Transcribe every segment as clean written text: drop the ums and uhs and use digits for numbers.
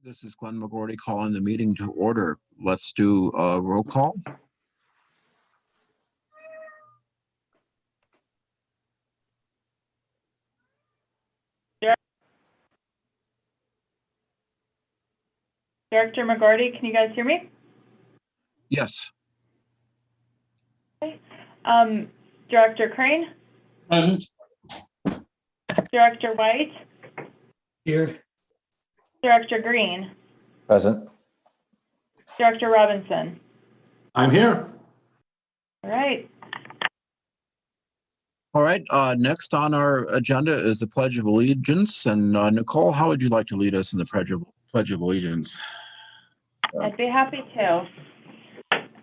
This is Glenn McGordy calling the meeting to order. Let's do a roll call. Director McGordy, can you guys hear me? Yes. Okay. Director Crane? Present. Director White? Here. Director Green? Present. Director Robinson? I'm here. All right. All right. Next on our agenda is the Pledge of Allegiance. And Nicole, how would you like to lead us in the Pledge of Allegiance? I'd be happy to.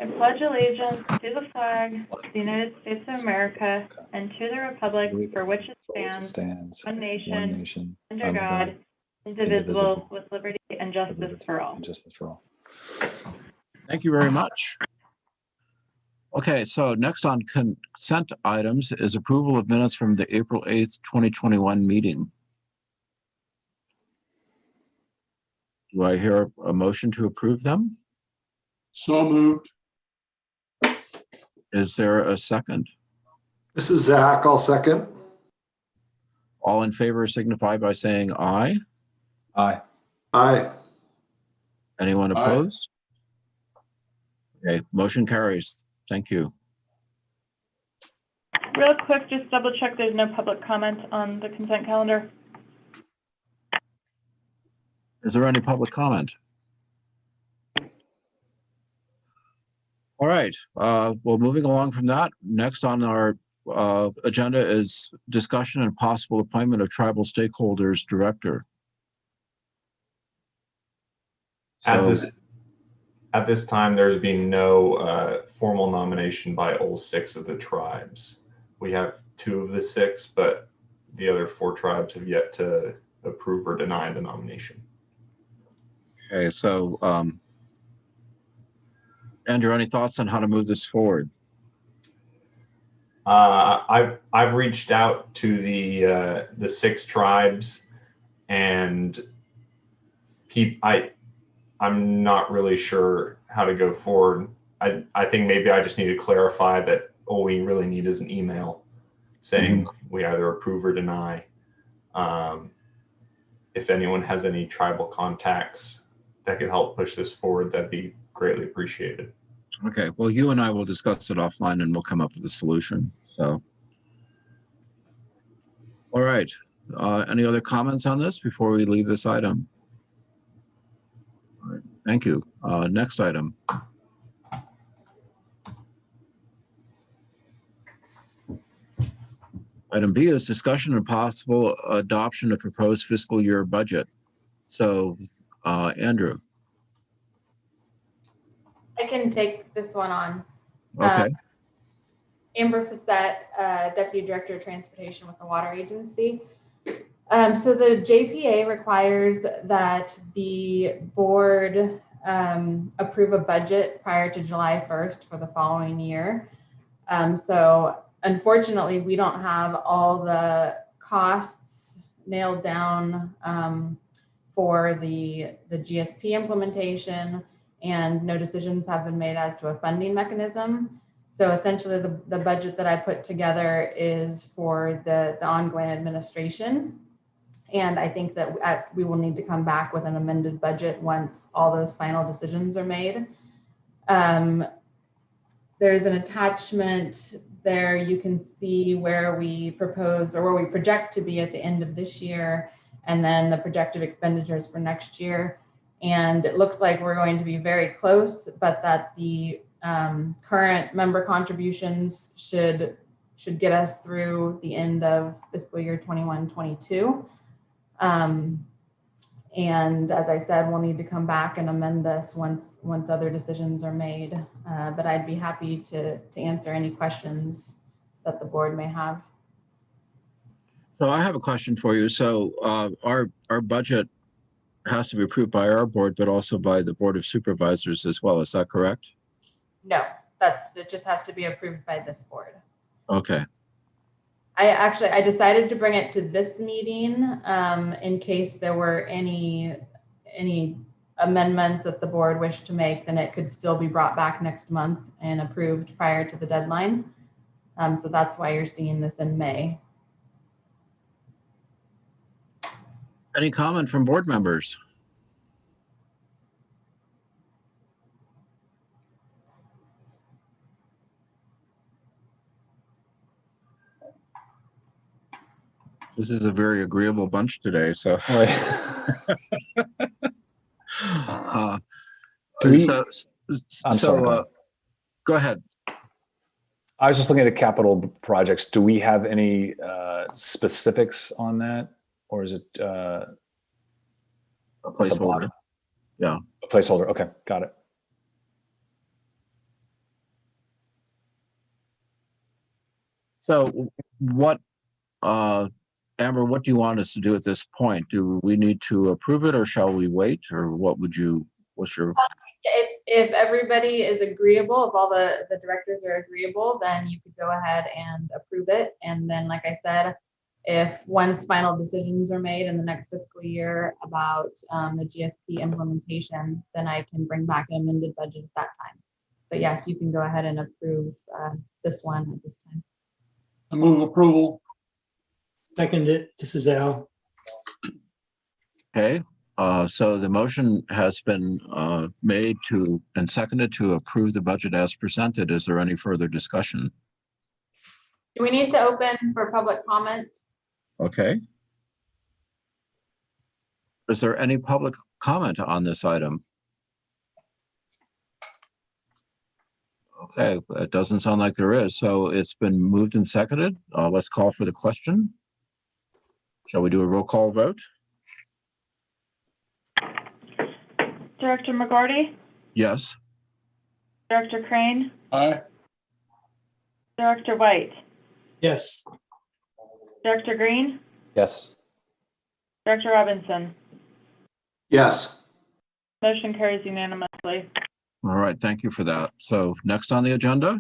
I pledge allegiance to the flag of the United States of America and to the republic for which it stands, one nation, under God, indivisible, with liberty and justice for all. Thank you very much. Okay, so next on consent items is approval of minutes from the April 8th, 2021 meeting. Do I hear a motion to approve them? So moved. Is there a second? This is Zach. I'll second. All in favor signify by saying aye. Aye. Aye. Anyone opposed? Okay, motion carries. Thank you. Real quick, just double check there's no public comment on the consent calendar. Is there any public comment? All right, well, moving along from that, next on our agenda is discussion and possible appointment of tribal stakeholders director. So, At this time, there's been no formal nomination by all 6 of the tribes. We have 2 of the 6, but the other 4 tribes have yet to approve or deny the nomination. okay, so Andrew, any thoughts on how to move this forward? I've reached out to the 6 tribes, and I'm not really sure how to go forward. I think maybe I just need to clarify that all we really need is an email saying we either approve or deny. If anyone has any tribal contacts that could help push this forward, that'd be greatly appreciated. Okay, well, you and I will discuss it offline and we'll come up with a solution. So, all right. Any other comments on this before we leave this item? All right, thank you. Next item. Item B is discussion and possible adoption of proposed fiscal year budget. So, Andrew. I can take this one on. Okay. Amber Fassett, Deputy Director of Transportation with the Water Agency. So the JPA requires that the board approve a budget prior to July 1st for the following year. So unfortunately, we don't have all the costs nailed down for the GSP implementation, and no decisions have been made as to a funding mechanism. So essentially the budget that I put together is for the ongoing administration. And I think that we will need to come back with an amended budget once all those final decisions are made. There's an attachment there. You can see where we propose or where we project to be at the end of this year, and then the projected expenditures for next year. And it looks like we're going to be very close, but that the current member contributions should get us through the end of fiscal year 21-22. And as I said, we'll need to come back and amend this once other decisions are made. But I'd be happy to answer any questions that the board may have. So I have a question for you. So our budget has to be approved by our board, but also by the Board of Supervisors as well. Is that correct? No, it just has to be approved by this board. Okay. I decided to bring it to this meeting in case there were any amendments that the board wished to make, then it could still be brought back next month and approved prior to the deadline. So that's why you're seeing this in May. Any comment from board members? This is a very agreeable bunch today, so. Right. Do we- I'm so, sorry. Go ahead. I was just looking at capital projects. Do we have any specifics on that, or is it A placeholder. Yeah. A placeholder. Okay, got it. So what, Amber, what do you want us to do at this point? Do we need to approve it, or shall we wait, or what's your? If everybody is agreeable, if all the directors are agreeable, then you could go ahead and approve it. And then, like I said, if once final decisions are made in the next fiscal year about the GSP implementation, then I can bring back an amended budget at that time. But yes, you can go ahead and approve this one at this time. I move approval. Second it. This is Al. Okay, so the motion has been made to and seconded to approve the budget as presented. Is there any further discussion? Do we need to open for public comment? Okay. Is there any public comment on this item? Okay, it doesn't sound like there is. So it's been moved and seconded. Let's call for the question. Shall we do a roll call vote? Director McGorty, Yes. Director Crane, Aye. Director White, Yes. Director Green, Yes. Director Robinson. Yes. Motion carries unanimously. All right, thank you for that. So next on the agenda?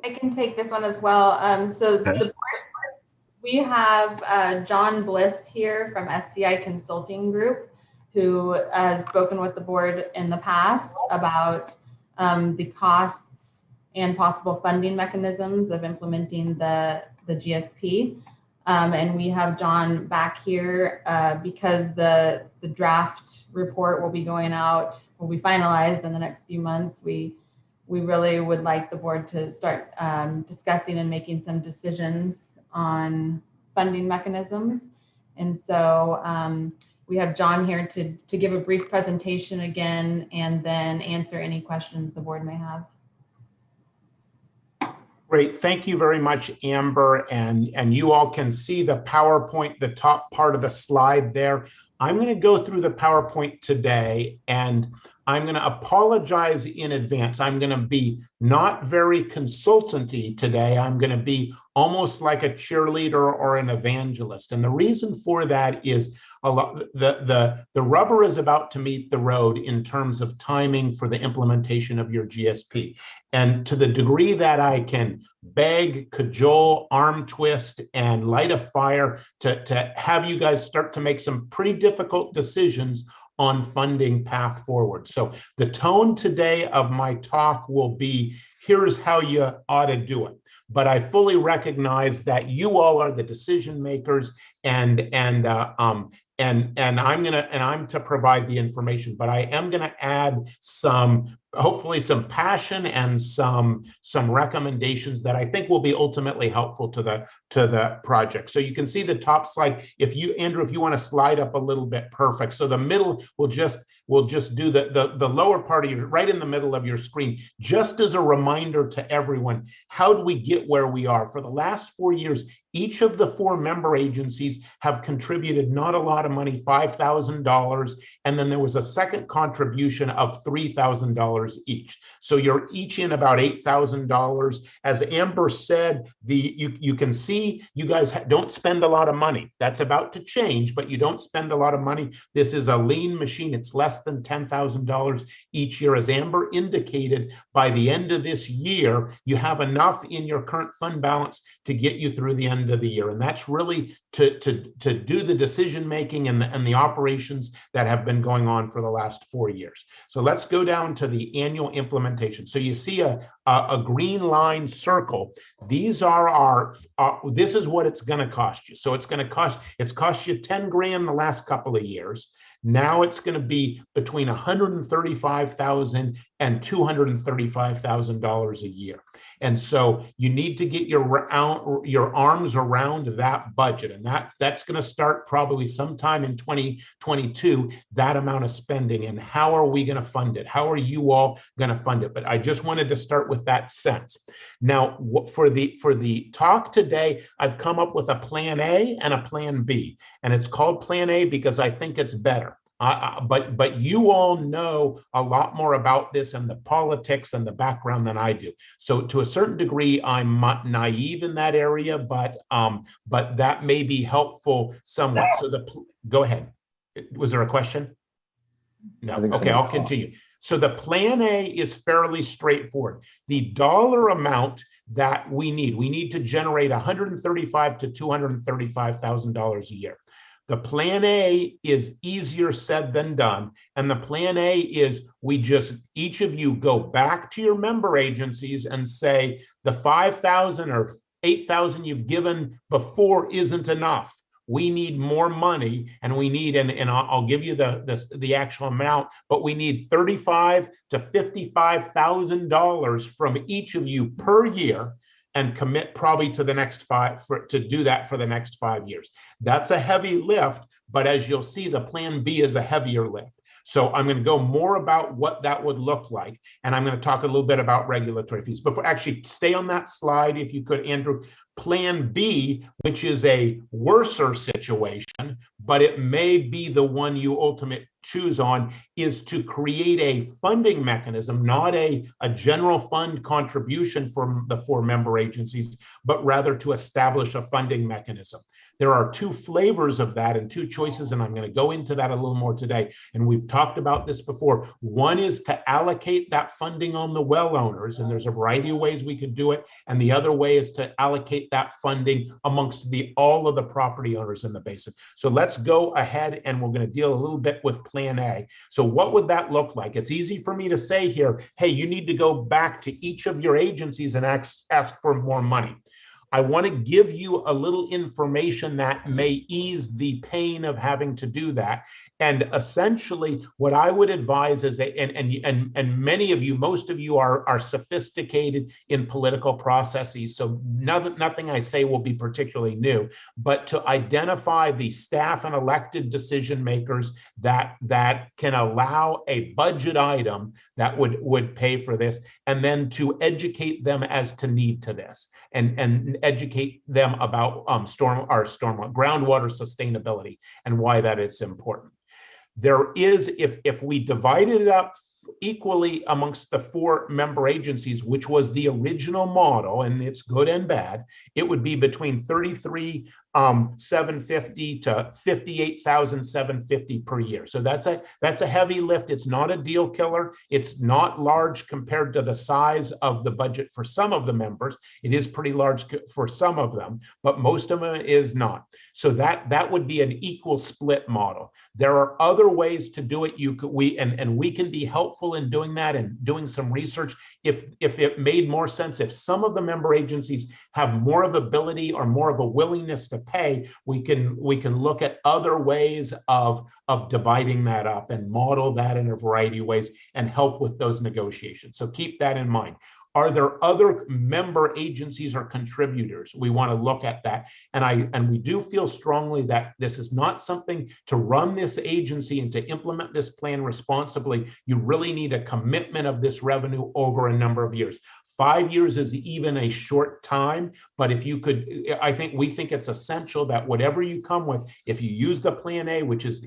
I can take this one as well. So Okay. the board, we have John Bliss here from SCI Consulting Group, who has spoken with the board in the past about the costs and possible funding mechanisms of implementing the GSP. And we have John back here because the draft report will be going out, will be finalized in the next few months. We really would like the board to start discussing and making some decisions on funding mechanisms. And so we have John here to give a brief presentation again, and then answer any questions the board may have. Great, thank you very much, Amber. And you all can see the PowerPoint, the top part of the slide there. I'm going to go through the PowerPoint today, and I'm going to apologize in advance. I'm going to be not very consultant-y today. I'm going to be almost like a cheerleader or an evangelist. And the reason for that is the rubber is about to meet the road in terms of timing for the implementation of your GSP. And to the degree that I can beg, cajole, arm twist, and light a fire to have you guys start to make some pretty difficult decisions on funding path forward. So the tone today of my talk will be, here's how you ought to do it. But I fully recognize that you all are the decision makers, and I'm to provide the information. But I am going to add hopefully some passion and some recommendations that I think will be ultimately helpful to the project. So you can see the top slide. Andrew, if you want to slide up a little bit, perfect. So the middle will just do the lower part of right in the middle of your screen, just as a reminder to everyone, how do we get where we are? For the last 4 years, each of the 4 member agencies have contributed not a lot of money, $5,000, and then there was a second contribution of $3,000 each. So you're each in about $8,000. As Amber said, you can see you guys don't spend a lot of money. That's about to change, but you don't spend a lot of money. This is a lean machine. It's less than $10,000 each year. As Amber indicated, by the end of this year, you have enough in your current fund balance to get you through the end end of the year. And that's really to do the decision making and the operations that have been going on for the last 4 years. So let's go down to the annual implementation. So you see a green line circle. These are our, this is what it's going to cost you. So it's cost you 10 grand the last couple of years. Now it's going to be between $135,000 and $235,000 a year. And so you need to get your arms around that budget. And that's going to start probably sometime in 2022, that amount of spending. And how are we going to fund it? How are you all going to fund it? But I just wanted to start with that sense. Now, for the talk today, I've come up with a plan A and a plan B. And it's called plan A because I think it's better. But you all know a lot more about this and the politics and the background than I do. So to a certain degree, I'm naive in that area, but that may be helpful somewhat. So go ahead. Was there a question? No. Okay, I'll continue. So the plan A is fairly straightforward. The dollar amount that we need to generate $135,000 to $235,000 a year. The plan A is easier said than done. And the plan A is each of you go back to your member agencies and say the 5,000 or 8,000 you've given before isn't enough. We need more money, and we need, and I'll give you the actual amount, but we need $35,000 to $55,000 from each of you per year, and commit probably to the next to do that for the next 5 years. That's a heavy lift, but as you'll see, the plan B is a heavier lift. So I'm going to go more about what that would look like, and I'm going to talk a little bit about regulatory fees. Before, actually, stay on that slide if you could, Andrew. Plan B, which is a worser situation, but it may be the one you ultimately choose on, is to create a funding mechanism, not a general fund contribution from the 4 member agencies, but rather to establish a funding mechanism. There are 2 flavors of that and 2 choices, and I'm going to go into that a little more today. And we've talked about this before. One is to allocate that funding on the well owners, and there's a variety of ways we could do it. And the other way is to allocate that funding amongst all of the property owners in the basin. So let's go ahead, and we're going to deal a little bit with plan A. So what would that look like? It's easy for me to say here, hey, you need to go back to each of your agencies and ask for more money. I want to give you a little information that may ease the pain of having to do that. And essentially, what I would advise is, and many of you, most of you are sophisticated in political processes, so nothing I say will be particularly new, but to identify the staff and elected decision makers that can allow a budget item that would pay for this, and then to educate them as to need to this, and educate them about groundwater sustainability and why that it's important. There is, if we divided it up equally amongst the 4 member agencies, which was the original model, and it's good and bad, it would be between $33,750 to $58,750 per year. So that's a heavy lift. It's not a deal killer. It's not large compared to the size of the budget for some of the members. It is pretty large for some of them, but most of them is not. So that would be an equal split model. There are other ways to do it. We can be helpful in doing that and doing some research if it made more sense. If some of the member agencies have more of ability or more of a willingness to pay, we can look at other ways of dividing that up and model that in a variety of ways and help with those negotiations. So keep that in mind. Are there other member agencies or contributors? We want to look at that. And we do feel strongly that this is not something to run this agency and to implement this plan responsibly. You really need a commitment of this revenue over a number of years. 5 years is even a short time, but if you could, we think it's essential that whatever you come with, if you use the plan A, which is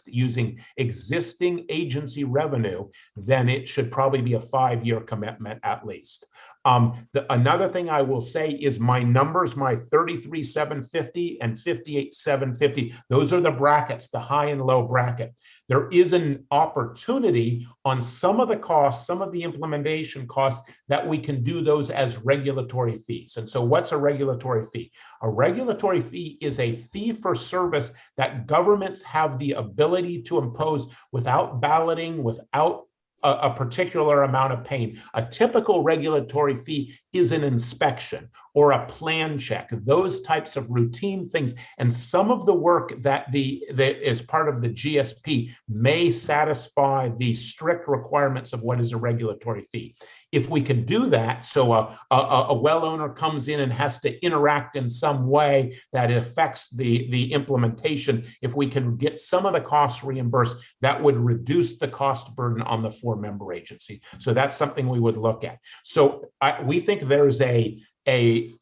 using existing agency revenue, then it should probably be a 5-year commitment at least. Another thing I will say is my numbers, my 33,750 and 58,750, those are the brackets, the high and low bracket. There is an opportunity on some of the costs, some of the implementation costs, that we can do those as regulatory fees. And so what's a regulatory fee? A regulatory fee is a fee for service that governments have the ability to impose without balloting, without a particular amount of pain. A typical regulatory fee is an inspection or a plan check, those types of routine things. And some of the work that is part of the GSP may satisfy the strict requirements of what is a regulatory fee. If we can do that, so a well owner comes in and has to interact in some way that affects the implementation, if we can get some of the costs reimbursed, that would reduce the cost burden on the 4-member agency. So that's something we would look at. So we think there's a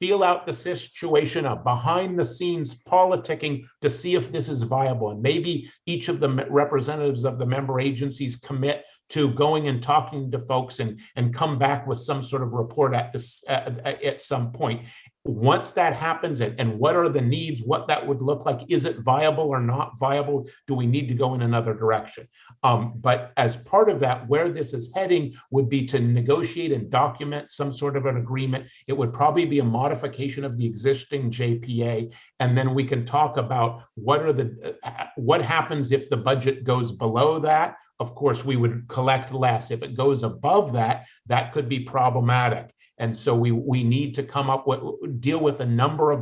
feel out the situation, a behind the scenes politicking to see if this is viable. And maybe each of the representatives of the member agencies commit to going and talking to folks and come back with some sort of report at some point. Once that happens, and what are the needs, what that would look like, is it viable or not viable? Do we need to go in another direction? But as part of that, where this is heading would be to negotiate and document some sort of an agreement. It would probably be a modification of the existing JPA, and then we can talk about what happens if the budget goes below that. Of course, we would collect less. If it goes above that, that could be problematic. And so we need to come up with, deal with a number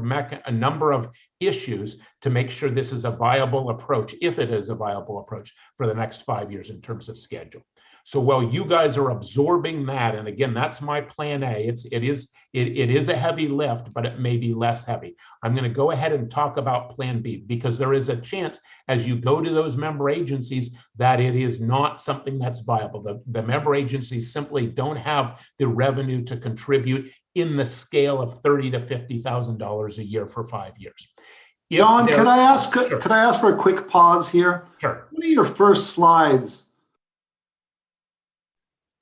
of issues to make sure this is a viable approach, if it is a viable approach for the next 5 years in terms of schedule. So while you guys are absorbing that, and again, that's my plan A, it is a heavy lift, but it may be less heavy. I'm going to go ahead and talk about plan B, because there is a chance as you go to those member agencies that it is not something that's viable. The member agencies simply don't have the revenue to contribute in the scale of $30,000 to $50,000 a year for 5 years. John, could I ask for a quick pause here? Sure. One of your first slides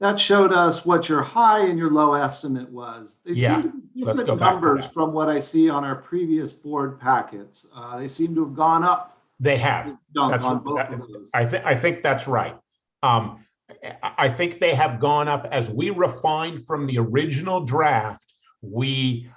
that showed us what your high and your low estimate was. They seem to be different numbers from what I see on our previous board packets. They seem to have gone up. They have. On both of those. I think that's right. I think they have gone up as we refined from the original draft. We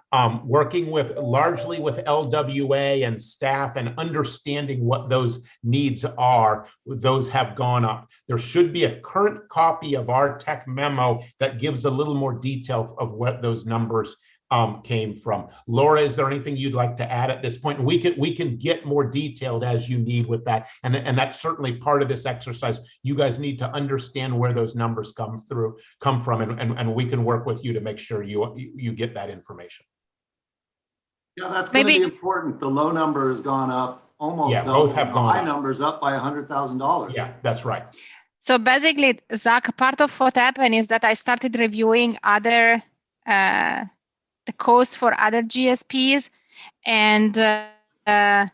working largely with LWA and staff and understanding what those needs are, those have gone up. There should be a current copy of our tech memo that gives a little more detail of what those numbers came from. Laura, is there anything you'd like to add at this point? We can get more detailed as you need with that, and that's certainly part of this exercise. You guys need to understand where those numbers come from, and we can work with you to make sure you get that information. Yeah, that's going to be important. The low number has gone up almost. Yeah, both have gone up. High numbers up by $100,000. Yeah, that's right. So basically, Zach, part of what happened is that I started reviewing other the cost for other GSPs, and I've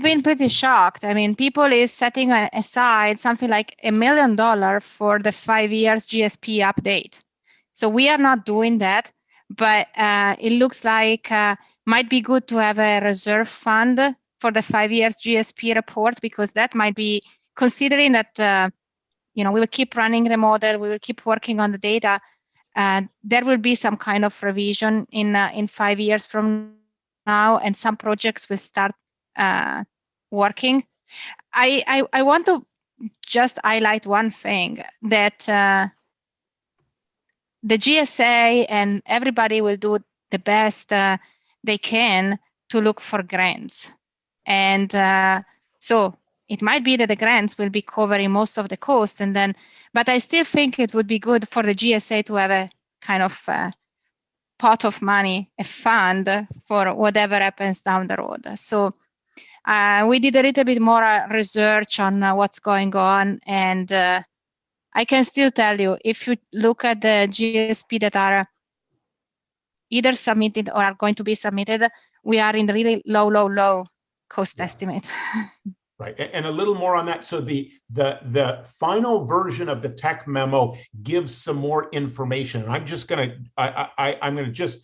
been pretty shocked. I mean, people is setting aside something like $1 million for the 5 years GSP update. So we are not doing that, but it looks like might be good to have a reserve fund for the 5 years GSP report, because that might be, considering that we will keep running the model, we will keep working on the data. There will be some kind of revision in 5 years from now, and some projects will start working. I want to just highlight one thing, that the GSA and everybody will do the best they can to look for grants. And so it might be that the grants will be covering most of the cost, but I still think it would be good for the GSA to have a kind of pot of money, a fund for whatever happens down the road. So we did a little bit more research on what's going on, and I can still tell you, if you look at the GSP that are either submitted or are going to be submitted, we are in the really low cost estimate. Right, and a little more on that. So the final version of the tech memo gives some more information. And I'm just gonna I'm gonna just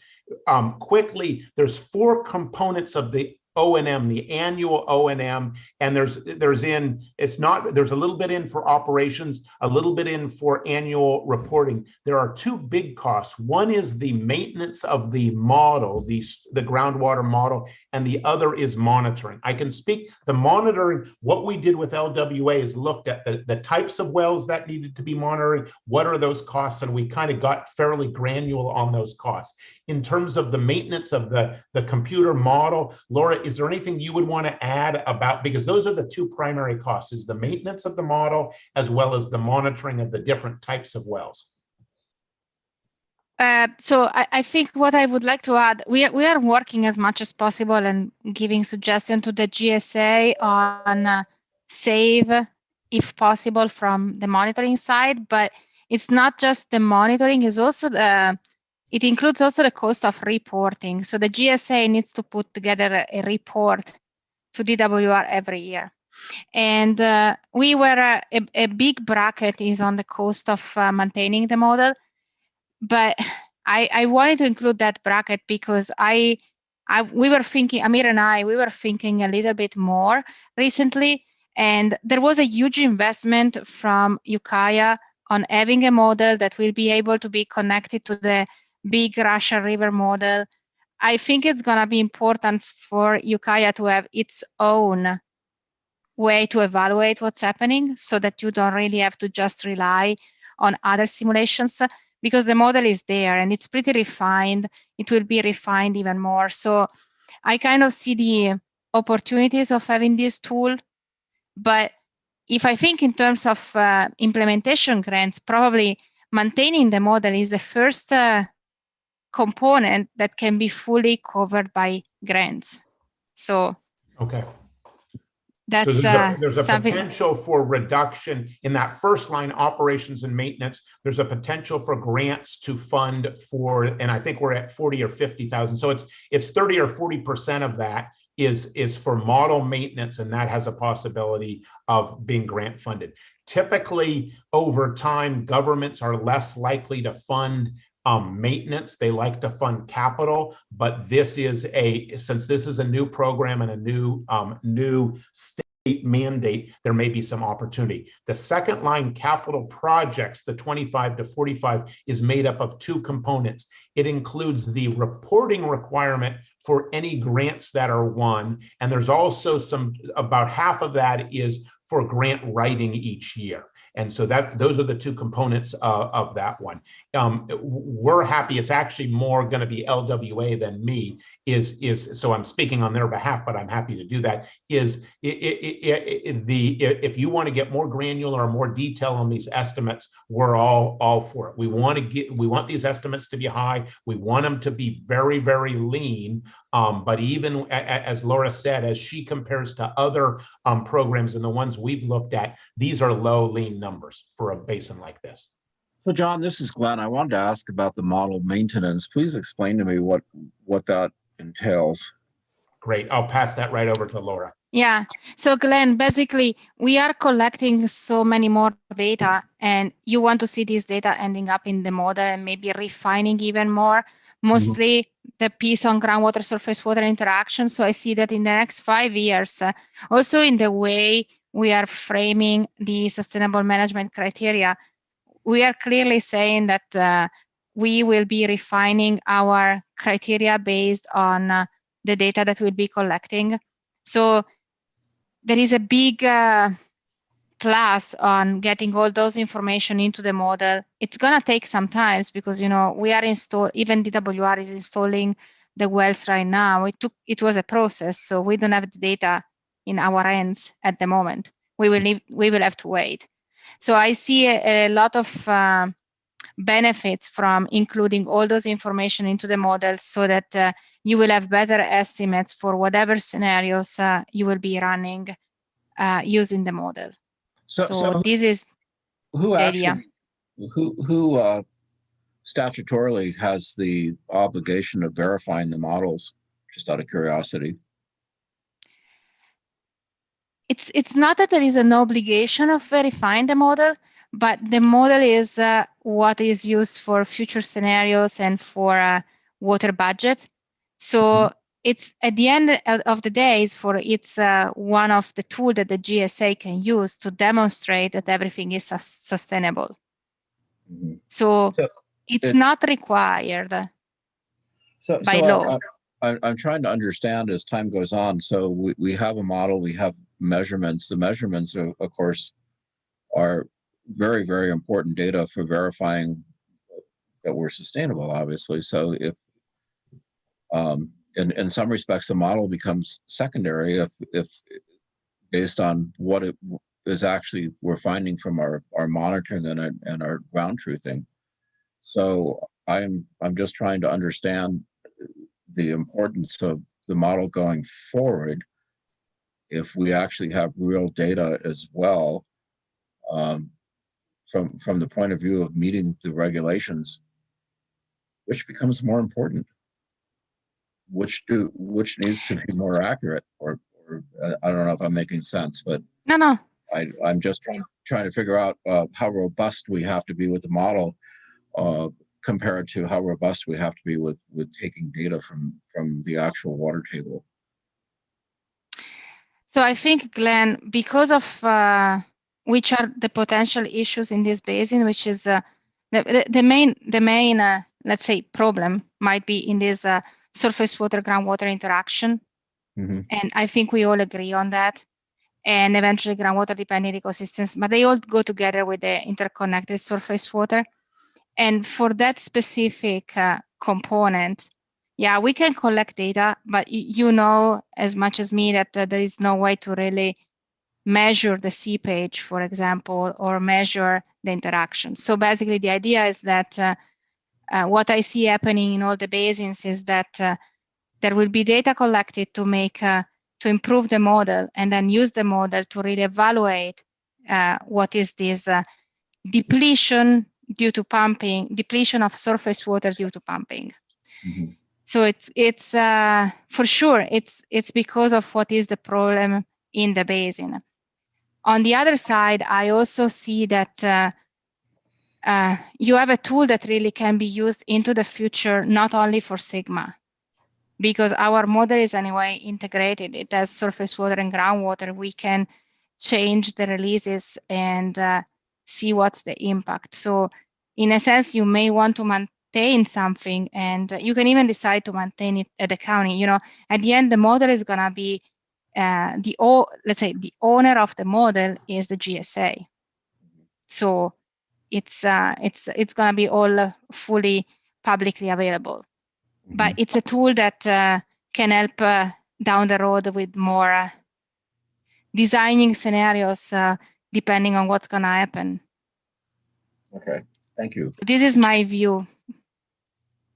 quickly. There's 4 components of the O&M, the annual O&M, and there's a little bit in for operations, a little bit in for annual reporting. There are 2 big costs. One is the maintenance of the model, the groundwater model, and the other is monitoring. I can speak the monitoring. What we did with LWA is looked at the types of wells that needed to be monitored, what are those costs, and we kind of got fairly granular on those costs. In terms of the maintenance of the computer model, Laura, is there anything you would want to add about, because those are the 2 primary costs, is the maintenance of the model as well as the monitoring of the different types of wells? So I think what I would like to add, we are working as much as possible and giving suggestion to the GSA on save, if possible, from the monitoring side, but it's not just the monitoring, it's also it includes also the cost of reporting. So the GSA needs to put together a report to DWR every year. And we were a big bracket is on the cost of maintaining the model. But I wanted to include that bracket because we were thinking, Amir and I, we were thinking a little bit more recently, and there was a huge investment from Ukiah on having a model that will be able to be connected to the big Russian River model. I think it's going to be important for Ukiah to have its own way to evaluate what's happening so that you don't really have to just rely on other simulations, because the model is there and it's pretty refined. It will be refined even more. So I kind of see the opportunities of having this tool. But if I think in terms of implementation grants, probably maintaining the model is the first component that can be fully covered by grants. So okay. That's so there's a something. Potential for reduction in that first line, operations and maintenance. There's a potential for grants to fund for, and I think we're at 40 or 50,000. So it's 30 or 40% of that is for model maintenance, and that has a possibility of being grant funded. Typically, over time, governments are less likely to fund maintenance. They like to fund capital, but since this is a new program and a new state mandate, there may be some opportunity. The second line capital projects, the 25 to 45, is made up of 2 components. It includes the reporting requirement for any grants that are won, and there's also about half of that is for grant writing each year. And so those are the 2 components of that one. We're happy. It's actually more going to be LWA than me. So I'm speaking on their behalf, but I'm happy to do that. If you want to get more granular or more detail on these estimates, we're all for it. We want these estimates to be high. We want them to be very, very lean. But even as Laura said, as she compares to other programs and the ones we've looked at, these are low, lean numbers for a basin like this. So John, this is Glenn. I wanted to ask about the model maintenance. Please explain to me what that entails. Great. I'll pass that right over to Laura. Yeah. So Glenn, basically, we are collecting so many more data, and you want to see this data ending up in the model and maybe refining even more. Mostly the piece on groundwater surface water interaction. So I see that in the next 5 years, also in the way we are framing the sustainable management criteria, we are clearly saying that we will be refining our criteria based on the data that we'll be collecting. So there is a big plus on getting all those information into the model. It's going to take some time because, we are even DWR is installing the wells right now. It was a process, so we don't have the data in our hands at the moment. We will have to wait. So I see a lot of benefits from including all those information into the model so that you will have better estimates for whatever scenarios you will be running using the model. So this is who the actually idea. who statutorily has the obligation of verifying the models, just out of curiosity? it's not that there is an obligation of verifying the model, but the model is what is used for future scenarios and for water budget. So it's at the end of the day, it's one of the tools that the GSA can use to demonstrate that everything is sustainable. So it's not required by law. I'm trying to understand as time goes on. So we have a model, we have measurements. The measurements, of course, are very, very important data for verifying that we're sustainable, obviously. So if, in some respects, the model becomes secondary if based on what it is actually we're finding from our monitoring and our ground truthing. So I'm just trying to understand the importance of the model going forward if we actually have real data as well, from the point of view of meeting the regulations, which becomes more important, which needs to be more accurate, or I don't know if I'm making sense, but no, I'm just trying to figure out how robust we have to be with the model compared to how robust we have to be with taking data from the actual water table. So I think, Glenn, because of which are the potential issues in this basin, which is the main let's say problem might be in this surface water groundwater interaction, and I think we all agree on that. And eventually groundwater dependent ecosystems, but they all go together with the interconnected surface water. And for that specific component, yeah, we can collect data, but you know as much as me that there is no way to really measure the seepage, for example, or measure the interaction. So basically the idea is that what I see happening in all the basins is that there will be data collected to make to improve the model, and then use the model to really evaluate what is this depletion due to pumping, depletion of surface water due to pumping. So it's for sure it's because of what is the problem in the basin. On the other side, I also see that you have a tool that really can be used into the future, not only for Sigma, because our model is anyway integrated. It has surface water and groundwater. We can change the releases and see what's the impact. So in a sense, you may want to maintain something, and you can even decide to maintain it at the county. You know, at the end, the model is gonna be let's say the owner of the model is the GSA. So it's gonna be all fully publicly available. But it's a tool that can help down the road with more designing scenarios depending on what's going to happen. Okay, thank you. This is my view.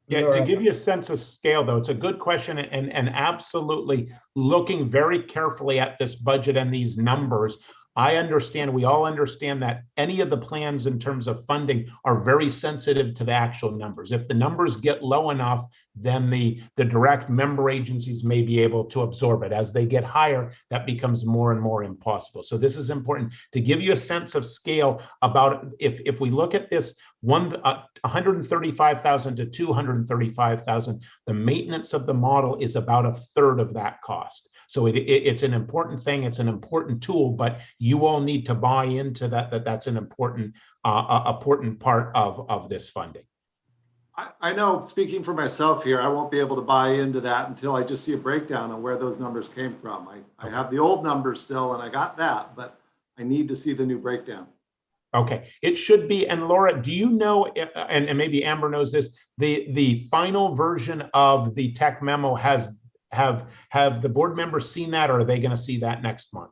Yeah, to give you a sense of scale, though, it's a good question, and absolutely looking very carefully at this budget and these numbers. I understand, we all understand that any of the plans in terms of funding are very sensitive to the actual numbers. If the numbers get low enough, then the direct member agencies may be able to absorb it. As they get higher, that becomes more and more impossible. So this is important to give you a sense of scale about if we look at this 135,000 to 235,000, the maintenance of the model is about a third of that cost. So it's an important thing. It's an important tool, but you all need to buy into that's an important part of this funding. I know, speaking for myself here, I won't be able to buy into that until I just see a breakdown of where those numbers came from. I have the old numbers still, and I got that, but I need to see the new breakdown. Okay, it should be. And Laura, do you know, and maybe Amber knows this, the final version of the tech memo have the board members seen that, or are they going to see that next month?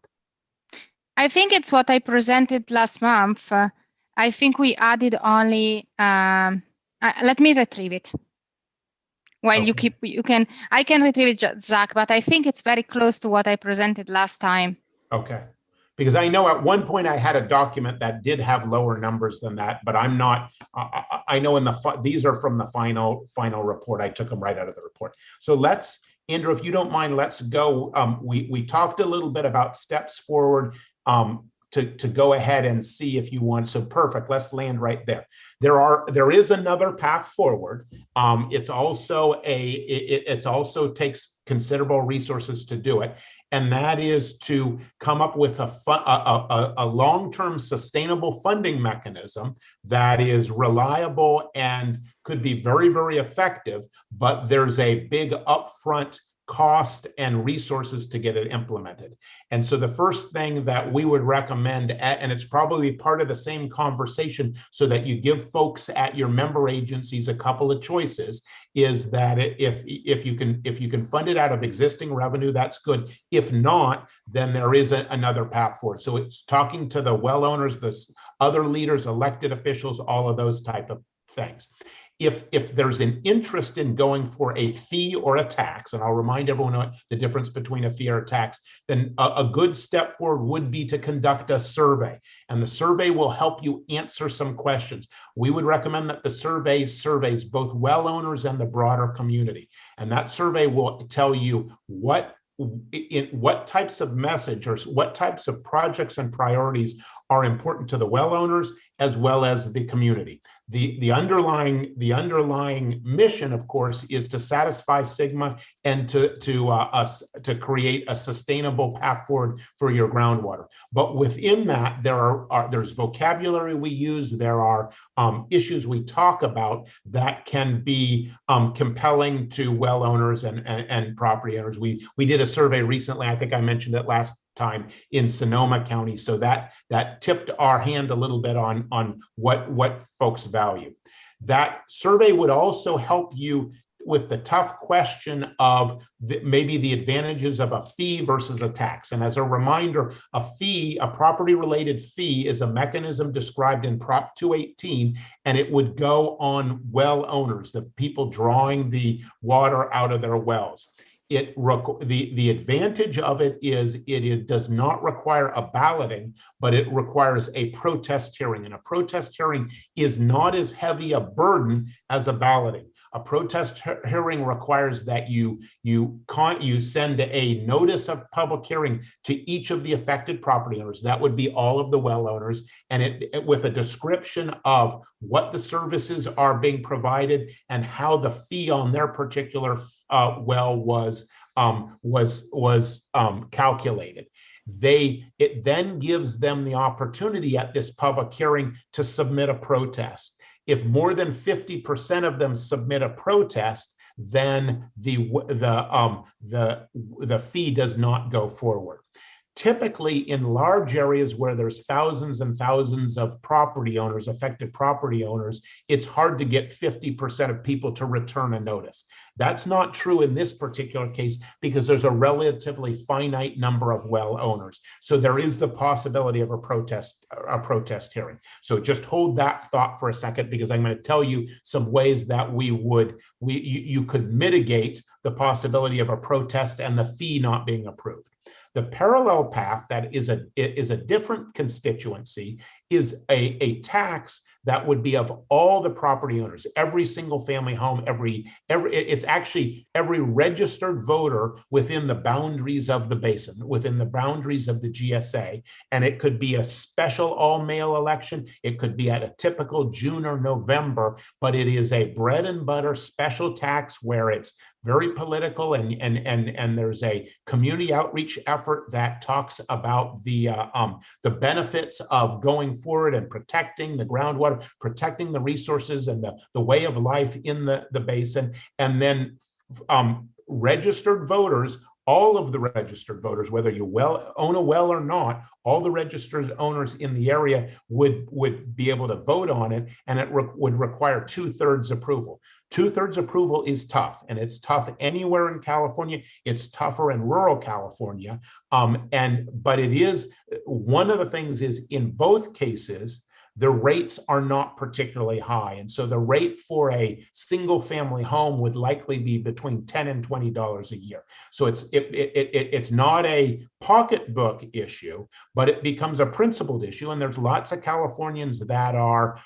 I think it's what I presented last month. I think we added only, let me retrieve it. While okay. I can retrieve it, Zach, but I think it's very close to what I presented last time. Okay. Because I know at one point I had a document that did have lower numbers than that, but I'm not, I know these are from the final report. I took them right out of the report. So let's, Andrew, if you don't mind, let's go. We talked a little bit about steps forward to go ahead and see if you want. So perfect. Let's land right there. There is another path forward. It's also it also takes considerable resources to do it, and that is to come up with a long-term sustainable funding mechanism that is reliable and could be very, very effective, but there's a big upfront cost and resources to get it implemented. And so the first thing that we would recommend, and it's probably part of the same conversation so that you give folks at your member agencies a couple of choices, is that if you can fund it out of existing revenue, that's good. If not, then there is another path forward. So it's talking to the well owners, the other leaders, elected officials, all of those type of things. If there's an interest in going for a fee or a tax, and I'll remind everyone the difference between a fee or a tax, then a good step forward would be to conduct a survey. And the survey will help you answer some questions. We would recommend that the survey surveys both well owners and the broader community. And that survey will tell you what types of message or what types of projects and priorities are important to the well owners as well as the community. The underlying mission, of course, is to satisfy SGMA and to create a sustainable path forward for your groundwater. But within that, there's vocabulary we use. There are issues we talk about that can be compelling to well owners and property owners. We did a survey recently. I think I mentioned it last time in Sonoma County, so that tipped our hand a little bit on what folks value. That survey would also help you with the tough question of maybe the advantages of a fee versus a tax. And as a reminder, a fee, a property-related fee, is a mechanism described in Prop 218, and it would go on well owners, the people drawing the water out of their wells. The advantage of it is it does not require a balloting, but it requires a protest hearing. And a protest hearing is not as heavy a burden as a balloting. A protest hearing requires that you send a notice of public hearing to each of the affected property owners. That would be all of the well owners, and with a description of what the services are being provided and how the fee on their particular well was calculated. It then gives them the opportunity at this public hearing to submit a protest. If more than 50% of them submit a protest, then the fee does not go forward. Typically, in large areas where there's thousands and thousands of property owners, affected property owners, it's hard to get 50% of people to return a notice. That's not true in this particular case because there's a relatively finite number of well owners. So there is the possibility of a protest hearing. So just hold that thought for a second, because I'm going to tell you some ways that you could mitigate the possibility of a protest and the fee not being approved. The parallel path that is a different constituency is a tax that would be of all the property owners, every single family home, it's actually every registered voter within the boundaries of the basin, within the boundaries of the GSA. And it could be a special all-mail election. It could be at a typical June or November, but it is a bread and butter special tax where it's very political, and there's a community outreach effort that talks about the benefits of going forward and protecting the groundwater, protecting the resources and the way of life in the basin. And then registered voters, all of the registered voters, whether you own a well or not, all the registered owners in the area would be able to vote on it, and it would require 2/3 approval. 2/3 approval is tough, and it's tough anywhere in California. It's tougher in rural California, but it is one of the things is in both cases, the rates are not particularly high. And so the rate for a single family home would likely be between $10 and $20 a year. So it's not a pocketbook issue, but it becomes a principled issue. And there's lots of Californians that are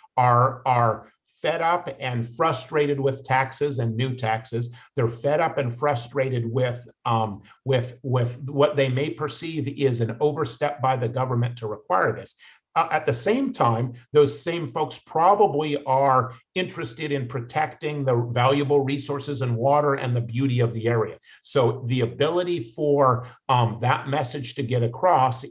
fed up and frustrated with taxes and new taxes. They're fed up and frustrated with what they may perceive is an overstep by the government to require this. At the same time, those same folks probably are interested in protecting the valuable resources and water and the beauty of the area. So the ability for that message to get across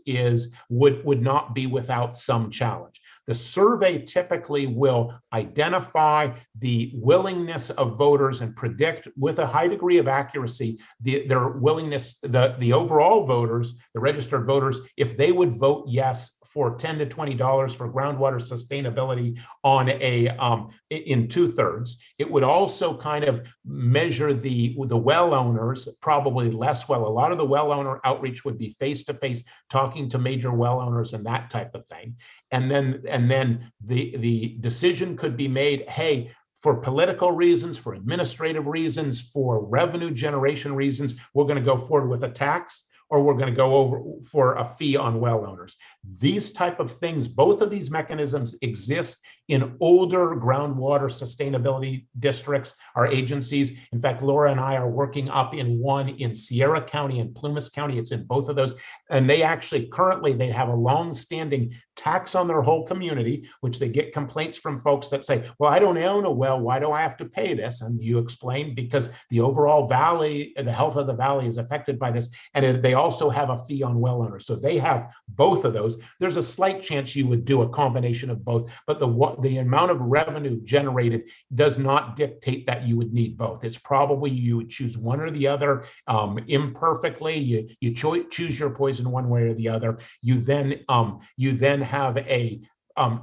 would not be without some challenge. The survey typically will identify the willingness of voters and predict with a high degree of accuracy their willingness, the overall voters, the registered voters, if they would vote yes for $10 to $20 for groundwater sustainability on in 2/3. It would also kind of measure the well owners, probably less well. A lot of the well owner outreach would be face-to-face, talking to major well owners and that type of thing. And then the decision could be made, hey, for political reasons, for administrative reasons, for revenue generation reasons, we're going to go forward with a tax, or we're going to go over for a fee on well owners. These type of things, both of these mechanisms exist in older groundwater sustainability districts, our agencies. In fact, Laura and I are working up in one in Sierra County and Plumas County. It's in both of those. And they actually currently, they have a long-standing tax on their whole community, which they get complaints from folks that say, well, I don't own a well, why do I have to pay this? And you explain, because the overall valley, the health of the valley is affected by this. And they also have a fee on well owners. So they have both of those. There's a slight chance you would do a combination of both, but the amount of revenue generated does not dictate that you would need both. It's probably you would choose one or the other imperfectly. You choose your poison one way or the other. You then have a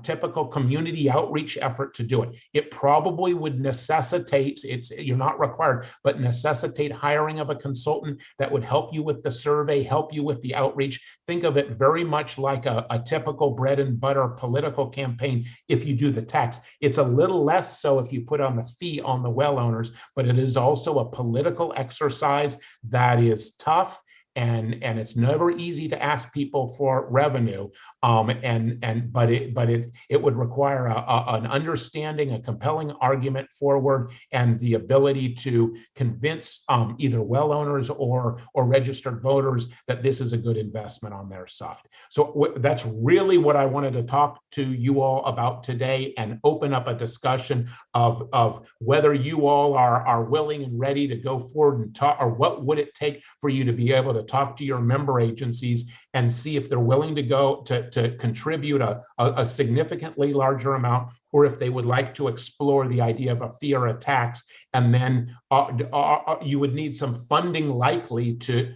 typical community outreach effort to do it. It probably would necessitate, you're not required, but necessitate hiring of a consultant that would help you with the survey, help you with the outreach. Think of it very much like a typical bread and butter political campaign if you do the tax. It's a little less so if you put on the fee on the well owners, but it is also a political exercise that is tough. And it's never easy to ask people for revenue, but it would require an understanding, a compelling argument forward, and the ability to convince either well owners or registered voters that this is a good investment on their side. So that's really what I wanted to talk to you all about today, and open up a discussion of whether you all are willing and ready to go forward and talk, or what would it take for you to be able to talk to your member agencies and see if they're willing to go to contribute a significantly larger amount, or if they would like to explore the idea of a fee or a tax. And then you would need some funding likely to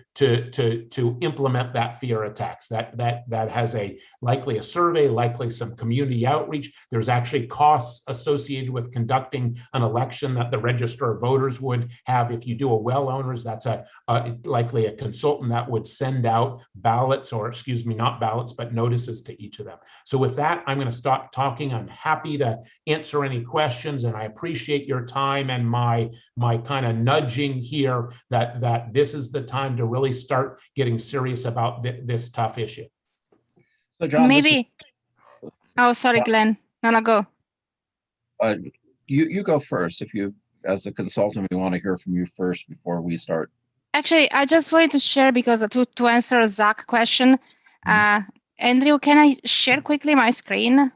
implement that fee or a tax. That has likely a survey, likely some community outreach. There's actually costs associated with conducting an election that the register of voters would have. If you do a well owners, that's likely a consultant that would send out ballots, or excuse me, not ballots, but notices to each of them. So with that, I'm going to stop talking. I'm happy to answer any questions, and I appreciate your time and my kind of nudging here that this is the time to really start getting serious about this tough issue. So John, Maybe. Oh, sorry, Glenn. No, go. You go first. If you, as the consultant, we want to hear from you first before we start. Actually, I just wanted to share, because to answer Zach's question, Andrew, can I share quickly my screen?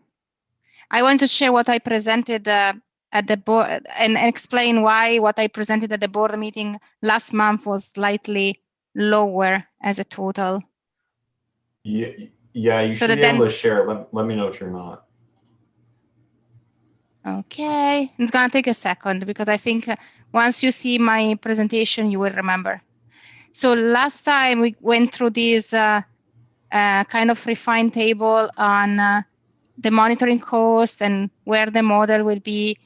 I want to share what I presented at the board, and explain why what I presented at the board meeting last month was slightly lower as a total. Yeah, you So should be then, able to share it. Let me know if you're not. okay, it's gonna take a second, because I think once you see my presentation, you will remember. So last time we went through this kind of refined table on the monitoring cost and where the model will be.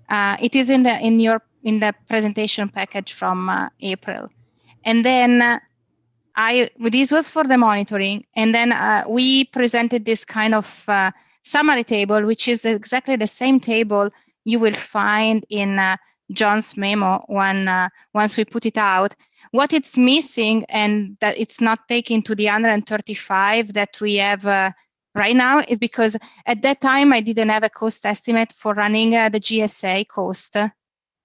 It is in the presentation package from April, and then this was for the monitoring, and then we presented this kind of summary table, which is exactly the same table you will find in John's memo once we put it out. What it's missing, and that it's not taken to the 135 that we have right now is because at that time I didn't have a cost estimate for running the GSA cost.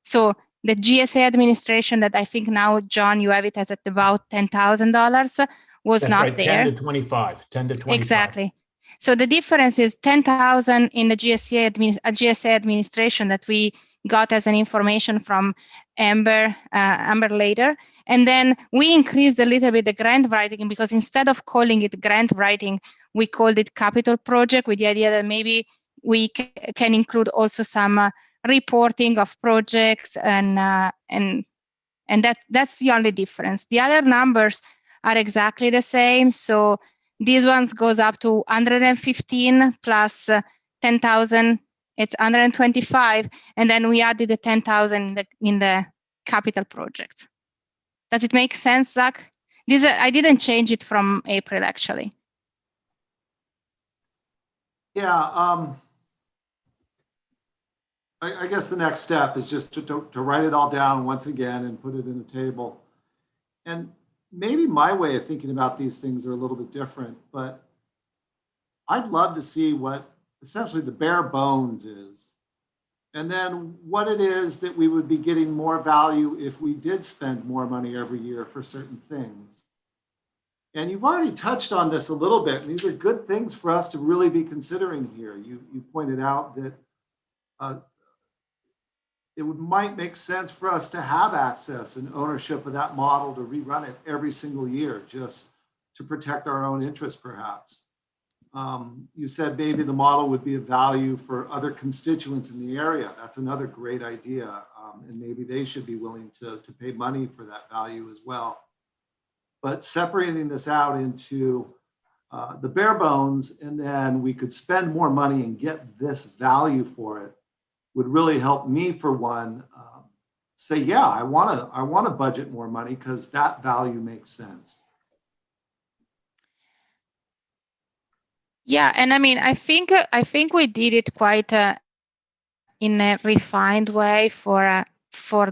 So the GSA administration that I think now, John, you have it as at about $10,000 was That's not right, there. 10 to 25, 10 to 25. Exactly. So the difference is 10,000 in the GSA administration that we got as an information from Amber later. And then we increased a little bit the grant writing, because instead of calling it grant writing, we called it capital project, with the idea that maybe we can include also some reporting of projects, and that's the only difference. The other numbers are exactly the same. So these ones goes up to 115 plus 10,000. It's 125, and then we added the 10,000 in the capital project. Does it make sense, Zach? I didn't change it from April, actually. Yeah. I guess the next step is just to write it all down once again and put it in a table. And maybe my way of thinking about these things are a little bit different, but I'd love to see what essentially the bare bones is, and then what it is that we would be getting more value if we did spend more money every year for certain things. And you've already touched on this a little bit, and these are good things for us to really be considering here. You pointed out that it might make sense for us to have access and ownership of that model to rerun it every single year, just to protect our own interests, perhaps. You said maybe the model would be of value for other constituents in the area. That's another great idea. And maybe they should be willing to pay money for that value as well. But separating this out into the bare bones, and then we could spend more money and get this value for it, would really help me, for one, say, yeah, I want to budget more money because that value makes sense. Yeah, and I mean, I think we did it quite in a refined way for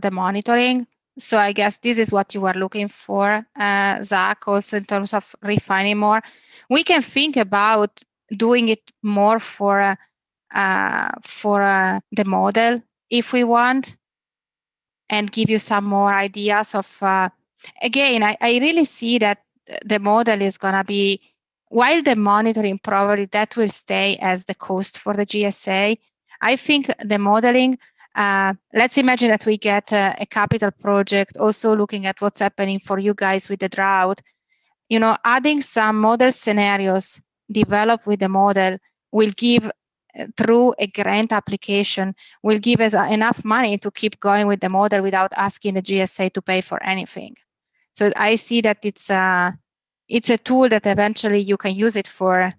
the monitoring. So I guess this is what you were looking for, Zach, also in terms of refining more. We can think about doing it more for the model if we want, and give you some more ideas of, again, I really see that the model is going to be, while the monitoring probably that will stay as the cost for the GSA, I think the modeling, let's imagine that we get a capital project, also looking at what's happening for you guys with the drought, adding some model scenarios developed with the model will give, through a grant application, will give us enough money to keep going with the model without asking the GSA to pay for anything. So I see that it's a tool that eventually you can use it for,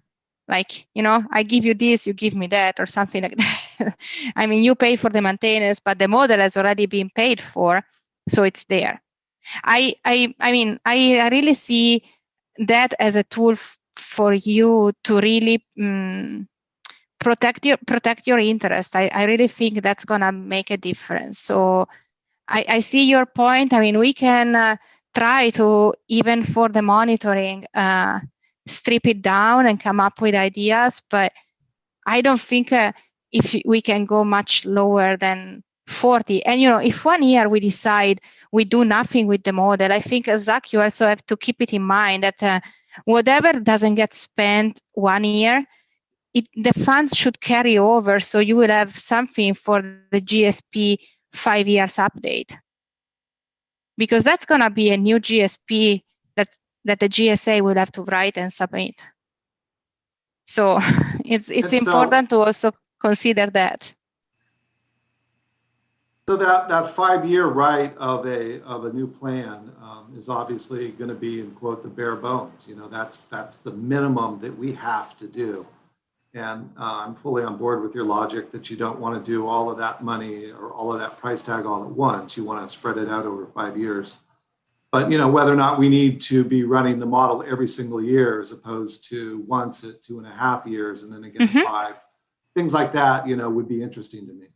like, I give you this, you give me that, or something like that. I mean, you pay for the maintenance, but the model has already been paid for, so it's there. I mean, I really see that as a tool for you to really protect your interest. I really think that's gonna make a difference. So I see your point. I mean, we can try to, even for the monitoring, strip it down and come up with ideas, but I don't think if we can go much lower than 40. And if one year we decide we do nothing with the model, I think, Zach, you also have to keep it in mind that whatever doesn't get spent one year, the funds should carry over, so you will have something for the GSP 5 years update, because that's going to be a new GSP that the GSA will have to write and submit. So it's important to also consider that. So that 5-year right of a new plan is obviously going to be, in quote, the bare bones. That's the minimum that we have to do. And I'm fully on board with your logic that you don't want to do all of that money or all of that price tag all at once. You want to spread it out over 5 years. But whether or not we need to be running the model every single year, as opposed to once at 2.5 years and then again 5, things like that, would be interesting to me.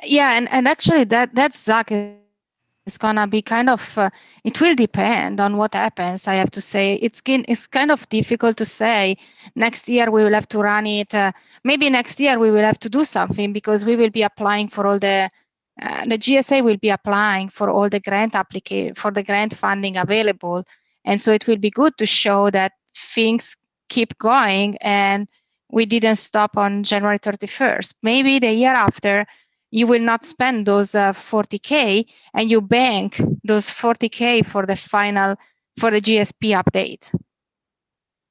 Yeah, and actually that's Zach is is going to be kind of, it will depend on what happens, I have to say. It's kind of difficult to say. Next year, we will have to run it. Maybe next year, we will have to do something because we will be applying for all the GSA will be applying for all the grant funding available. And so it will be good to show that things keep going and we didn't stop on January 31st. Maybe the year after, you will not spend those 40K and you bank those 40K for the GSP update.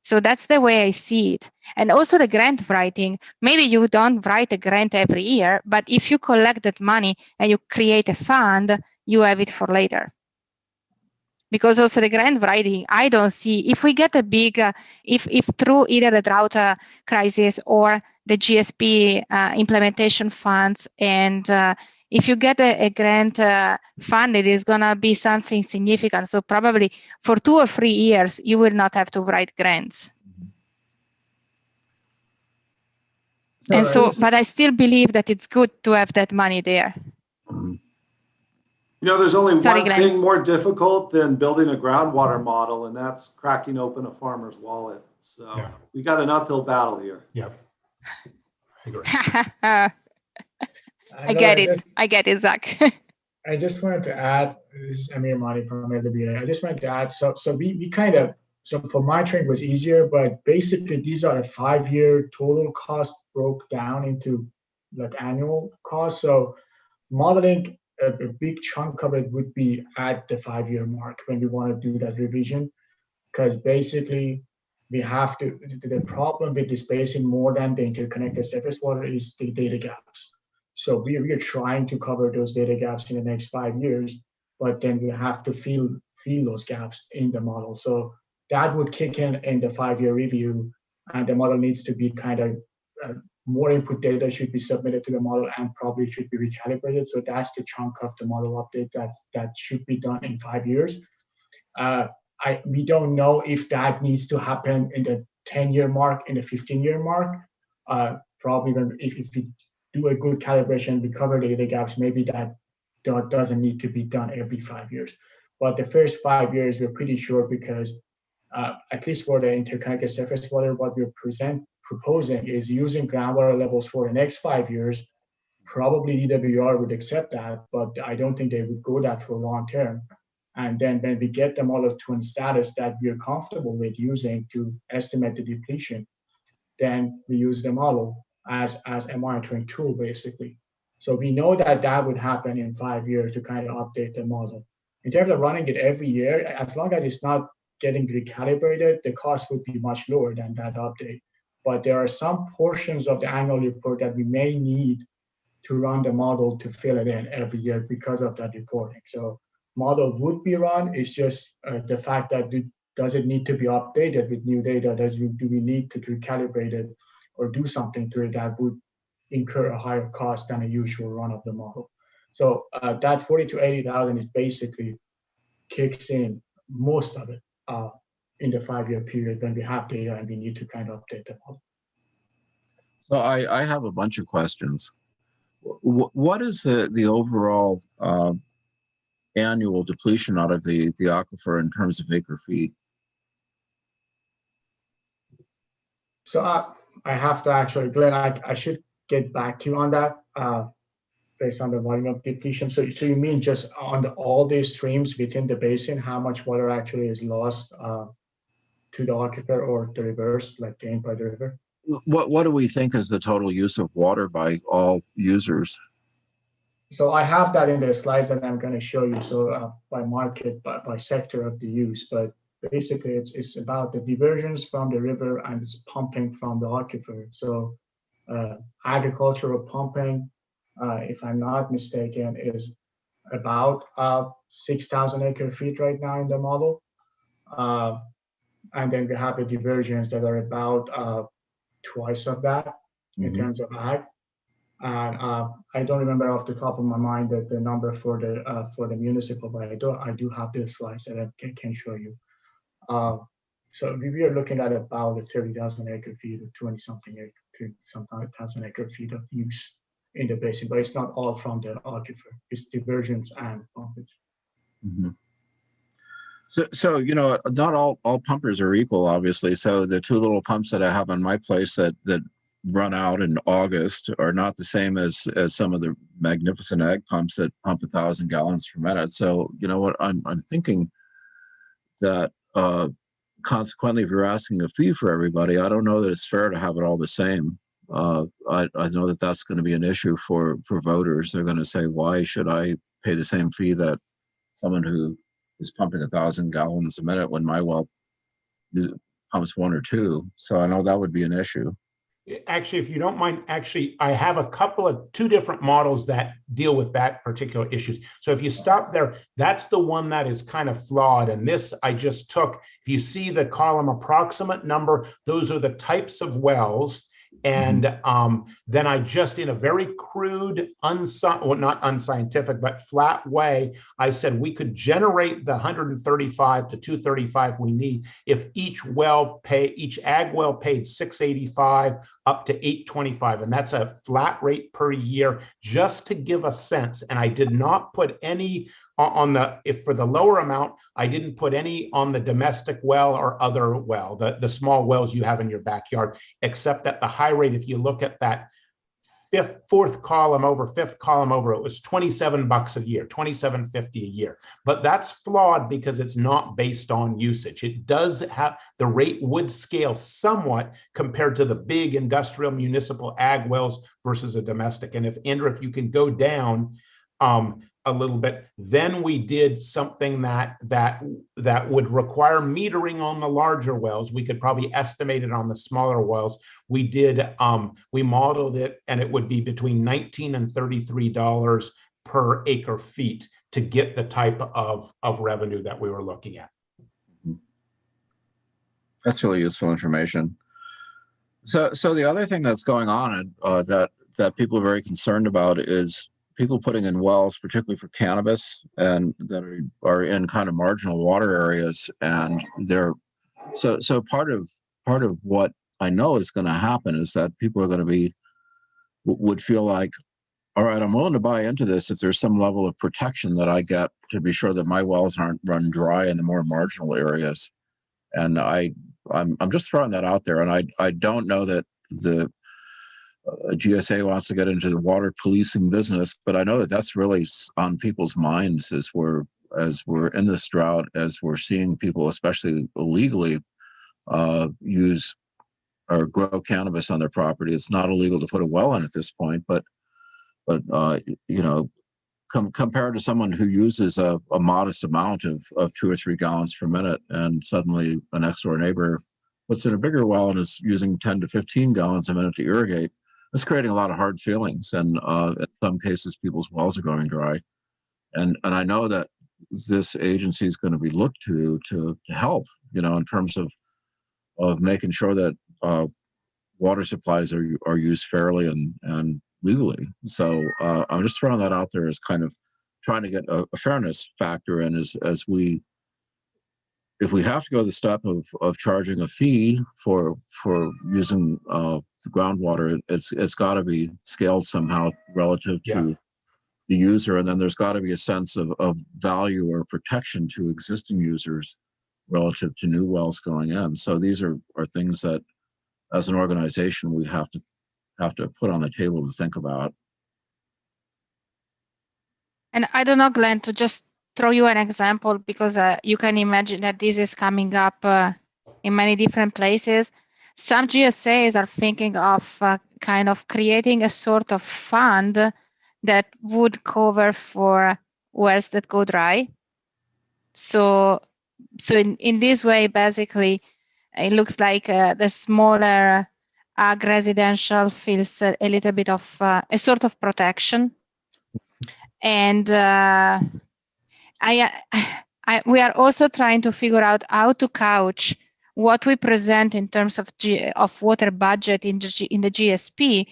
So that's the way I see it. And also the grant writing, maybe you don't write a grant every year, but if you collect that money and you create a fund, you have it for later. Because also the grant writing, I don't see, if we get a big, if through either the drought crisis or the GSP implementation funds, and if you get a grant fund, it is going to be something significant. So probably for 2 or 3 years, you will not have to write grants. And so, but I still believe that it's good to have that money there. You know, there's only one thing more difficult than building a groundwater model, and that's cracking open a farmer's wallet. So we got an uphill battle here. Yep. I agree. I get it. I get it, Zach. I just wanted to add, this is Amir Mani from LWA. I just wanted to add, so we kind of, so for monitoring was easier, but basically these are a 5-year total cost broke down into like annual costs. So modeling a big chunk of it would be at the 5-year mark when we want to do that revision, because basically we have to, the problem with this basin more than the interconnected surface water is the data gaps. So we are trying to cover those data gaps in the next 5 years, but then we have to fill those gaps in the model. So that would kick in the 5-year review, and the model needs to be kind of more input data should be submitted to the model and probably should be recalibrated. So that's the chunk of the model update that should be done in 5 years. We don't know if that needs to happen in the 10-year mark, in the 15-year mark. Probably if we do a good calibration, we cover the data gaps, maybe that doesn't need to be done every 5 years. But the first 5 years, we're pretty sure because at least for the interconnected surface water, what we're proposing is using groundwater levels for the next 5 years. Probably EWR would accept that, but I don't think they would go that for long term. And then when we get the model to a status that we're comfortable with using to estimate the depletion, then we use the model as a monitoring tool, basically. So we know that would happen in 5 years to kind of update the model. In terms of running it every year, as long as it's not getting recalibrated, the cost would be much lower than that update. But there are some portions of the annual report that we may need to run the model to fill it in every year because of that reporting. So model would be run, it's just the fact that does it need to be updated with new data? Do we need to recalibrate it or do something to it that would incur a higher cost than a usual run of the model? So that 40 to 80,000 is basically kicks in most of it in the 5-year period when we have data and we need to kind of update the model. So I have a bunch of questions. What is the overall annual depletion out of the aquifer in terms of acre feet? So I have to actually, Glenn, I should get back to you on that based on the volume of depletion. So you mean just on all these streams within the basin, how much water actually is lost to the aquifer or the reverse, like gained by the river? What do we think is the total use of water by all users? So I have that in the slides that I'm going to show you. So by market, by sector of the use, but basically it's about the diversions from the river and it's pumping from the aquifer. So agricultural pumping, if I'm not mistaken, is about 6,000 acre feet right now in the model. And then we have the diversions that are about twice of that in terms of ag. And I don't remember off the top of my mind the number for the municipal, but I do have the slides that I can show you. So we are looking at about 30,000 acre feet or 20-something acre feet of use in the basin, but it's not all from the aquifer. It's diversions and pumpage. Mhm. So not all pumpers are equal, obviously. So the two little pumps that I have on my place that run out in August are not the same as some of the magnificent ag pumps that pump 1,000 gallons per minute. So you know what, I'm thinking that consequently, if you're asking a fee for everybody, I don't know that it's fair to have it all the same. I know that that's going to be an issue for voters. They're going to say, why should I pay the same fee that someone who is pumping 1,000 gallons a minute when my well pumps 1 or 2? So I know that would be an issue. Actually, if you don't mind, actually, I have a couple of 2 different models that deal with that particular issues. So if you stop there, that's the one that is kind of flawed. And this I just took, if you see the column approximate number, those are the types of wells. And then I just, in a very crude, not unscientific, but flat way, I said we could generate the 135 to 235 we need if each ag well paid $685 up to $825, and that's a flat rate per year, just to give a sense. And I did not put any for the lower amount, I didn't put any on the domestic well or other well, the small wells you have in your backyard, except at the high rate. If you look at that fifth column over, it was $27 a year, $27.50 a year. But that's flawed because it's not based on usage. It does have, the rate would scale somewhat compared to the big industrial municipal ag wells versus a domestic. And if Andrew, if you can go down a little bit, then we did something that would require metering on the larger wells. We could probably estimate it on the smaller wells. We did, we modeled it, and it would be between $19 and $33 per acre feet to get the type of revenue that we were looking at. That's really useful information. So the other thing that's going on that people are very concerned about is people putting in wells, particularly for cannabis, and that are in kind of marginal water areas, and they're so part of what I know is going to happen is that people are going to would feel like, all right, I'm willing to buy into this if there's some level of protection that I get to be sure that my wells aren't run dry in the more marginal areas. And I'm just throwing that out there, and I don't know that the GSA wants to get into the water policing business, but I know that that's really on people's minds as we're in this drought, as we're seeing people, especially illegally, use or grow cannabis on their property. It's not illegal to put a well in at this point, but compared to someone who uses a modest amount of 2 or 3 gallons per minute, and suddenly a next door neighbor puts in a bigger well and is using 10 to 15 gallons a minute to irrigate, it's creating a lot of hard feelings. And in some cases, people's wells are going dry. And I know that this agency is going to be looked to help, in terms of making sure that water supplies are used fairly and legally. So I'm just throwing that out there as kind of trying to get a fairness factor in if we have to go the step of charging a fee for using the groundwater, it's got to be scaled somehow relative to the user, and then there's got to be a sense of value or protection to existing users relative to new wells going in. So these are things that, as an organization, we have to put on the table to think about. And I don't know, Glenn, to just throw you an example, because you can imagine that this is coming up in many different places. Some GSAs are thinking of kind of creating a sort of fund that would cover for wells that go dry. So in this way, basically, it looks like the smaller ag residential feels a little bit of a sort of protection. And we are also trying to figure out how to couch what we present in terms of water budget in the GSP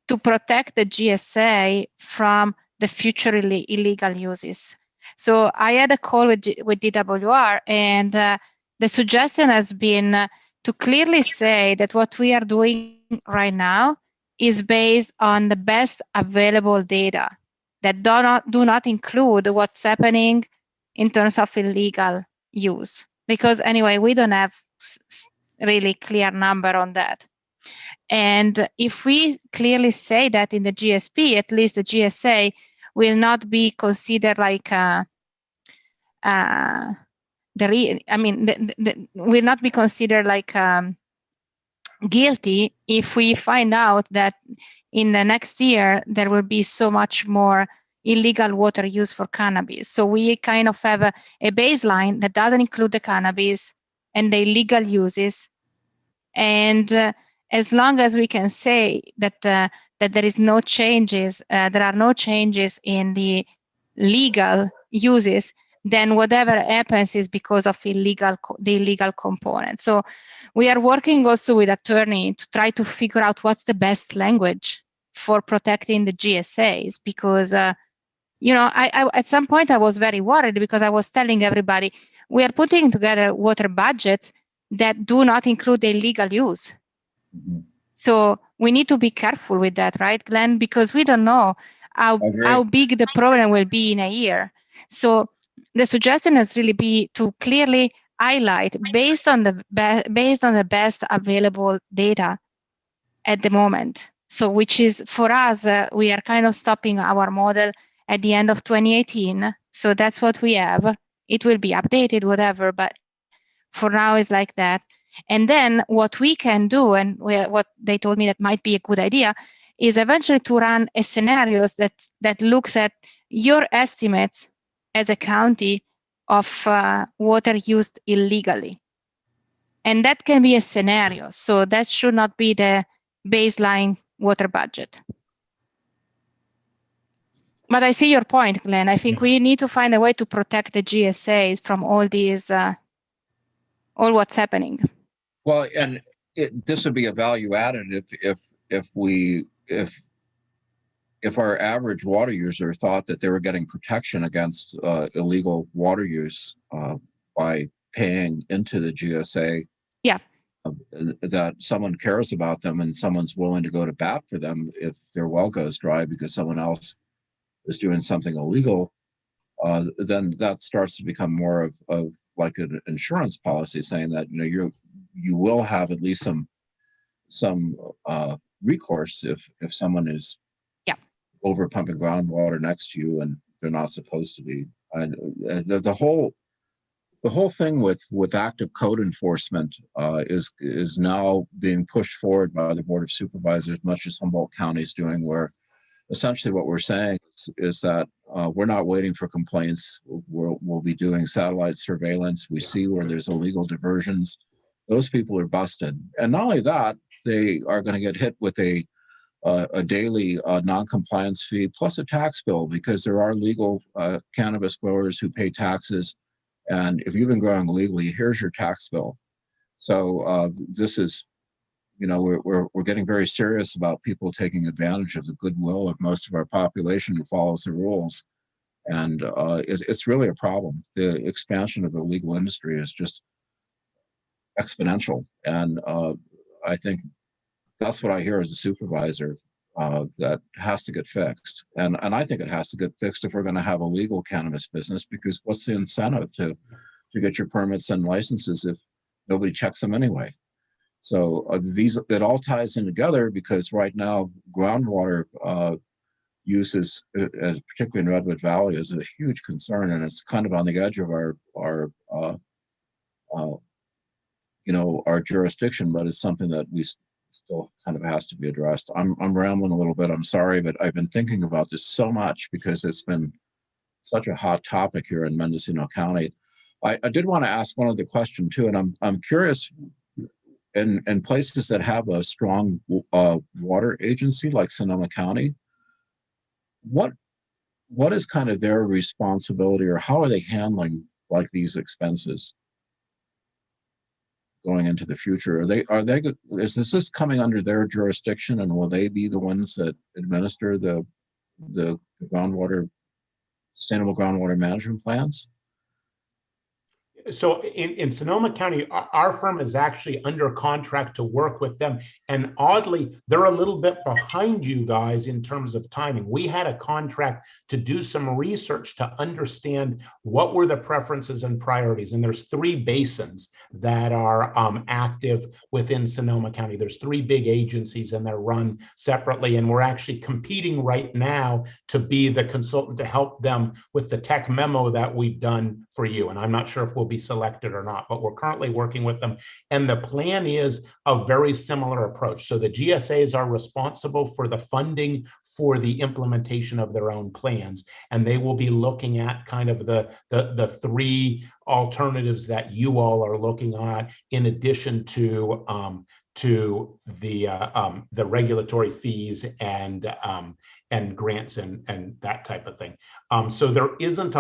to protect the GSA from the future illegal uses. So I had a call with DWR, and the suggestion has been to clearly say that what we are doing right now is based on the best available data that do not include what's happening in terms of illegal use, because anyway, we don't have really clear number on that. And if we clearly say that in the GSP, at least the GSA will not be considered like will not be considered like guilty if we find out that in the next year there will be so much more illegal water use for cannabis. So we kind of have a baseline that doesn't include the cannabis and the illegal uses. And as long as we can say that that there is no changes, there are no changes in the legal uses, then whatever happens is because of the illegal component. So we are working also with attorney to try to figure out what's the best language for protecting the GSAs, because you know, I at some point I was very worried because I was telling everybody we are putting together water budgets that do not include the illegal use. Mhm. So we need to be careful with that, right, Glenn? Because we don't know how big the problem will be in a year. So the suggestion has really be to clearly highlight based on the best available data at the moment. So which is for us, we are kind of stopping our model at the end of 2018. So that's what we have. It will be updated, whatever, but for now is like that. And then what we can do, and what they told me that might be a good idea, is eventually to run a scenarios that looks at your estimates as a county of water used illegally. And that can be a scenario. So that should not be the baseline water budget. But I see your point, Glenn. I think we need to find a way to protect the GSAs from all these, all what's happening. Well, and this would be a value added if our average water user thought that they were getting protection against illegal water use by paying into the GSA. Yeah. That someone cares about them and someone's willing to go to bat for them if their well goes dry because someone else is doing something illegal, then that starts to become more of like an insurance policy, saying that you will have at least some recourse if someone is over pumping groundwater next to you and they're not supposed to be. And the whole thing with active code enforcement is now being pushed forward by the Board of Supervisors, much as Humboldt County is doing, where essentially what we're saying is that we're not waiting for complaints. We'll be doing satellite surveillance. We see where there's illegal diversions. Those people are busted. And not only that, they are going to get hit with a daily non-compliance fee plus a tax bill, because there are legal cannabis growers who pay taxes. And if you've been growing illegally, here's your tax bill. So this is, we're getting very serious about people taking advantage of the goodwill of most of our population who follows the rules. And it's really a problem. The expansion of the legal industry is just exponential. And I think that's what I hear as a supervisor, that has to get fixed. And I think it has to get fixed if we're going to have a legal cannabis business, because what's the incentive to get your permits and licenses if nobody checks them anyway? So it all ties in together, because right now groundwater uses, particularly in Redwood Valley, is a huge concern, and it's kind of on the edge of our jurisdiction, but it's something that we still kind of has to be addressed. I'm rambling a little bit, I'm sorry, but I've been thinking about this so much because it's been such a hot topic here in Mendocino County. I did want to ask one other question too, and I'm curious, in places that have a strong water agency like Sonoma County, what is kind of their responsibility, or how are they handling like these expenses going into the future? Is this coming under their jurisdiction, and will they be the ones that administer the sustainable groundwater management plans? So in Sonoma County, our firm is actually under contract to work with them. And oddly, they're a little bit behind you guys in terms of timing. We had a contract to do some research to understand what were the preferences and priorities. And there's 3 basins that are active within Sonoma County. There's 3 big agencies and they're run separately. And we're actually competing right now to be the consultant to help them with the tech memo that we've done for you. And I'm not sure if we'll be selected or not, but we're currently working with them. And the plan is a very similar approach. So the GSAs are responsible for the funding for the implementation of their own plans. And they will be looking at kind of the 3 alternatives that you all are looking at in addition to the regulatory fees and grants and that type of thing. So there isn't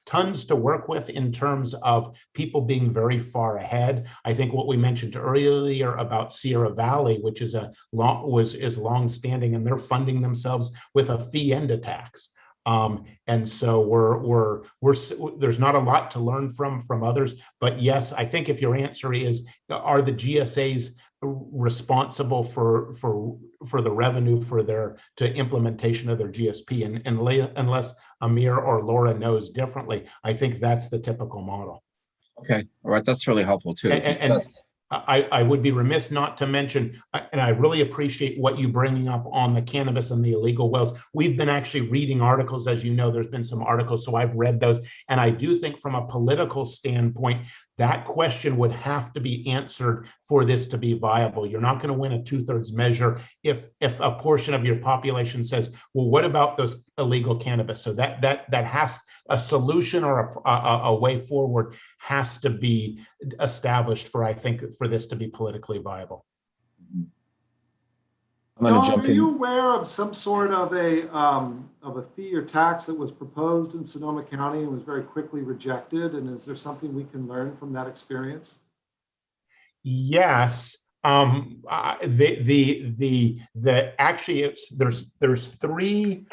tons to work with in terms of people being very far ahead. I think what we mentioned earlier about Sierra Valley, which is long-standing, and they're funding themselves with a fee and a tax. And so there's not a lot to learn from others, but yes, I think if your answer is, are the GSAs responsible for the revenue for their implementation of their GSP, and unless Amir or Laura knows differently, I think that's the typical model. Okay, all right, that's really helpful too. And I would be remiss not to mention, and I really appreciate what you bringing up on the cannabis and the illegal wells. We've been actually reading articles, as you know, there's been some articles, so I've read those. And I do think from a political standpoint, that question would have to be answered for this to be viable. You're not going to win a 2/3 measure if a portion of your population says, well, what about those illegal cannabis? So that has a solution or a way forward has to be established for, I think, for this to be politically viable. John, are you aware of some sort of a fee or tax that was proposed in Sonoma County and was very quickly rejected? And is there something we can learn from that experience? Yes. Actually there's 3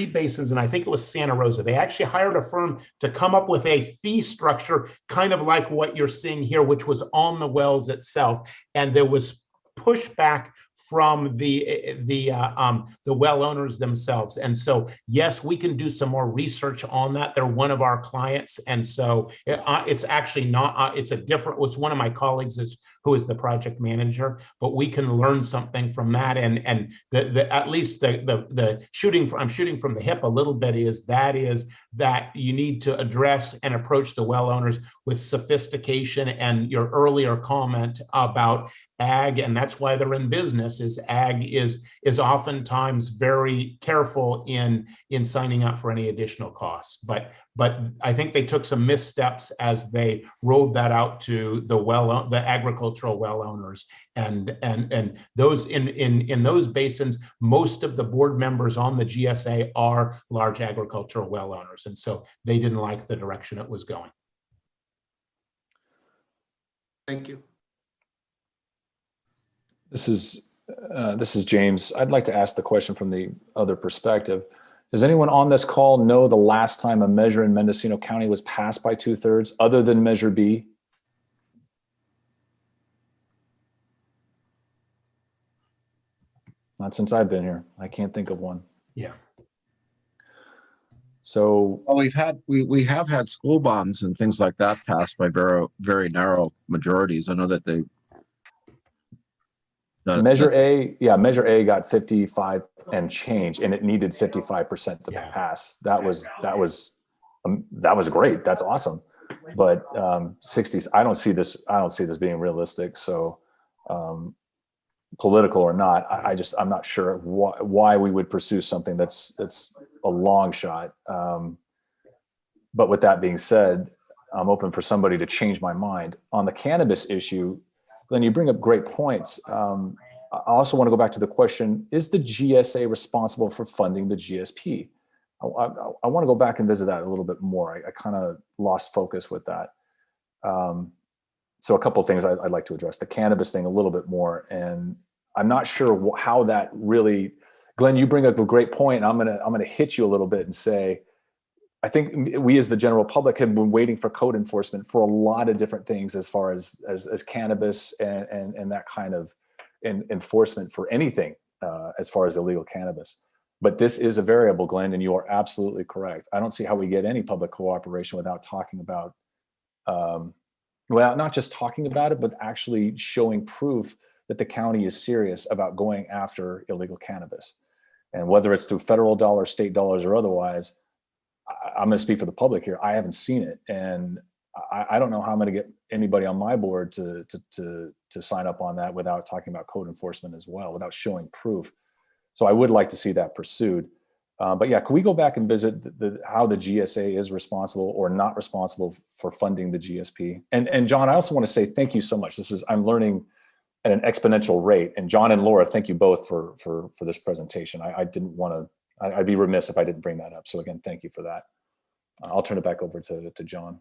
basins, and I think it was Santa Rosa. They actually hired a firm to come up with a fee structure, kind of like what you're seeing here, which was on the wells itself. And there was pushback from the well owners themselves. And so, yes, we can do some more research on that. They're one of our clients. And so it's actually not, it's one of my colleagues who is the project manager, but we can learn something from that. And at least I'm shooting from the hip a little bit is that you need to address and approach the well owners with sophistication. And your earlier comment about ag, and that's why they're in business, is ag is oftentimes very careful in signing up for any additional costs. But I think they took some missteps as they rolled that out to the agricultural well owners, and those in those basins, most of the board members on the GSA are large agricultural well owners, and so they didn't like the direction it was going. Thank you. This is James. I'd like to ask the question from the other perspective. Does anyone on this call know the last time a measure in Mendocino County was passed by 2/3 other than Measure B? Not since I've been here. I can't think of one. Yeah. So well, we have had school bonds and things like that passed by very narrow majorities. I know that Measure A got 55 and change, and it needed 55% to pass. That was great. That's awesome. But 60s, I don't see this being realistic. So political or not, I'm not sure why we would pursue something that's a long shot. But with that being said, I'm open for somebody to change my mind on the cannabis issue. Glenn, you bring up great points. I also want to go back to the question, is the GSA responsible for funding the GSP? I want to go back and visit that a little bit more. I kind of lost focus with that. So a couple of things I'd like to address. The cannabis thing a little bit more. And I'm not sure how that really, Glenn, you bring up a great point. I'm gonna hit you a little bit and say, I think we as the general public have been waiting for code enforcement for a lot of different things as far as cannabis and that kind of enforcement for anything as far as illegal cannabis. But this is a variable, Glenn, and you are absolutely correct. I don't see how we get any public cooperation without talking about, well, not just talking about it, but actually showing proof that the county is serious about going after illegal cannabis. And whether it's through federal dollars, state dollars, or otherwise, I'm going to speak for the public here. I haven't seen it, and I don't know how I'm going to get anybody on my board to sign up on that without talking about code enforcement as well, without showing proof. So I would like to see that pursued. But yeah, can we go back and visit how the GSA is responsible or not responsible for funding the GSP? And John, I also want to say thank you so much. I'm learning at an exponential rate. And John and Laura, thank you both for this presentation. I didn't want to. I'd be remiss if I didn't bring that up. So again, thank you for that. I'll turn it back over to John.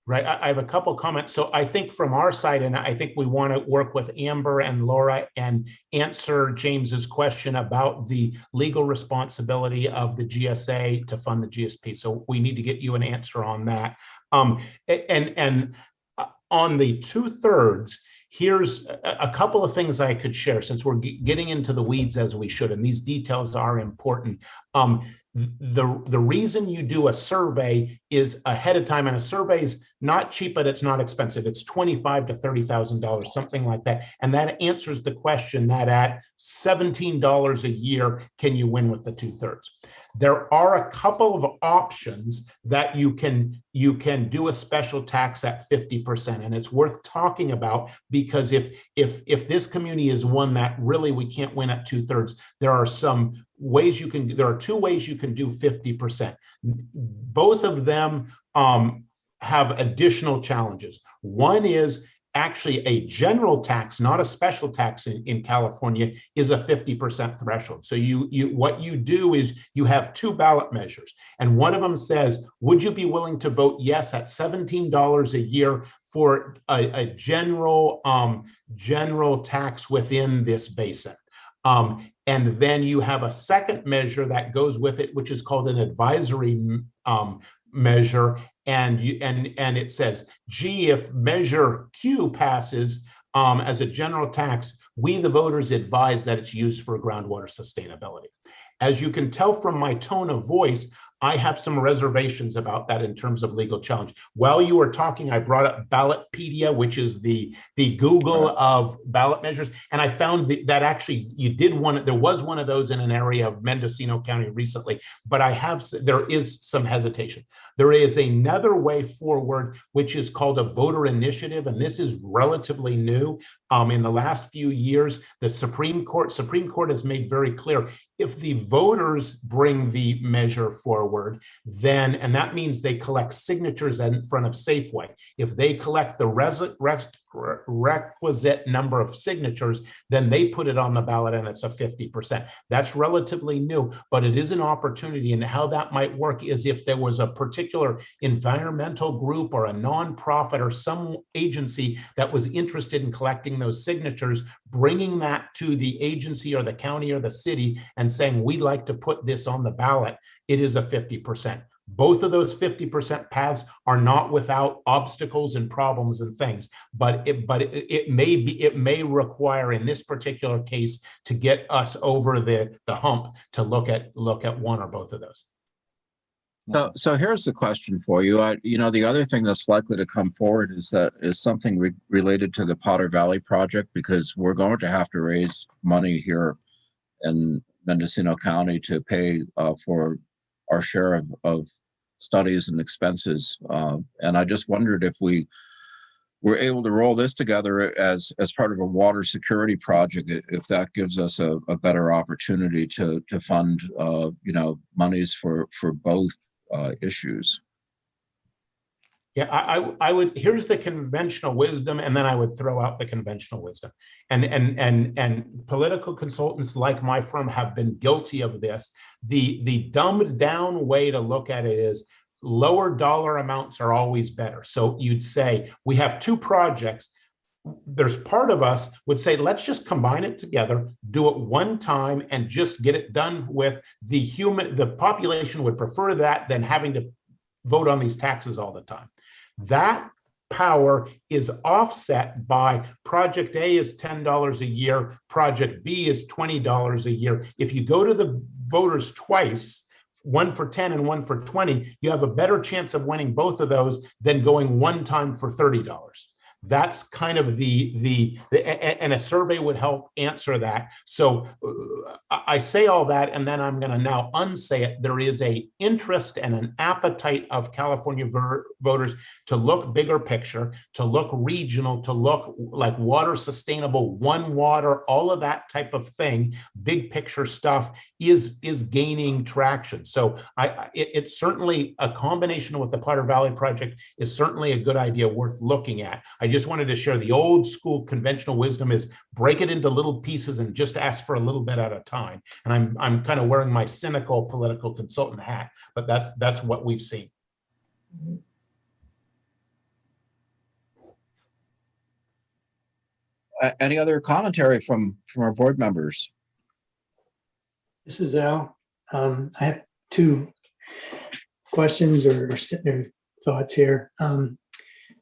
Right, I have a couple comments. So I think from our side, and I think we want to work with Amber and Laura and answer James's question about the legal responsibility of the GSA to fund the GSP. So we need to get you an answer on that. And on the 2/3, here's a couple of things I could share since we're getting into the weeds as we should, and these details are important. The reason you do a survey is ahead of time, and a survey is not cheap, but it's not expensive. It's $25,000 to $30,000, something like that. And that answers the question that at $17 a year, can you win with the 2/3? There are a couple of options that you can do a special tax at 50%, and it's worth talking about, because if this community is one that really we can't win at 2/3, there are some ways there are two ways you can do 50%. Both of them have additional challenges. One is actually a general tax, not a special tax in California, is a 50% threshold. So what you do is you have two ballot measures, and one of them says, would you be willing to vote yes at $17 a year for a general tax within this basin? And then you have a second measure that goes with it, which is called an advisory measure. And it says, gee, if measure Q passes as a general tax, we, the voters, advise that it's used for groundwater sustainability. As you can tell from my tone of voice, I have some reservations about that in terms of legal challenge. While you were talking, I brought up Ballotpedia, which is the Google of ballot measures. And I found that actually there was one of those in an area of Mendocino County recently, but there is some hesitation. There is another way forward, which is called a voter initiative. And this is relatively new. In the last few years, the Supreme Court has made very clear, if the voters bring the measure forward, then, and that means they collect signatures in front of Safeway. If they collect the requisite number of signatures, then they put it on the ballot and it's a 50%. That's relatively new, but it is an opportunity. And how that might work is if there was a particular environmental group or a nonprofit or some agency that was interested in collecting those signatures, bringing that to the agency or the county or the city and saying, we'd like to put this on the ballot, it is a 50%. Both of those 50% paths are not without obstacles and problems and things, but it may require in this particular case to get us over the hump to look at one or both of those. So here's the question for you. The other thing that's likely to come forward is something related to the Potter Valley project, because we're going to have to raise money here in Mendocino County to pay for our share of studies and expenses. And I just wondered if we were able to roll this together as part of a water security project, if that gives us a better opportunity to fund monies for both issues. Yeah, I would, here's the conventional wisdom, and then I would throw out the conventional wisdom. And political consultants like my firm have been guilty of this. The dumbed down way to look at it is lower dollar amounts are always better. So you'd say, we have two projects. There's part of us would say, let's just combine it together, do it one time and just get it done with. The population would prefer that than having to vote on these taxes all the time. That power is offset by project A is $10 a year, project B is $20 a year. If you go to the voters twice, one for 10 and one for 20, you have a better chance of winning both of those than going one time for $30. That's kind of and a survey would help answer that. So I say all that, and then I'm going to now unsay it. There is a interest and an appetite of California voters to look bigger picture, to look regional, to look like water sustainable, one water, all of that type of thing. Big picture stuff is gaining traction. So it's certainly a combination with the Potter Valley Project is certainly a good idea worth looking at. I just wanted to share the old school conventional wisdom is break it into little pieces and just ask for a little bit at a time. And I'm kind of wearing my cynical political consultant hat, but that's what we've seen. Any other commentary from our board members? This is Al. I have two questions or thoughts here.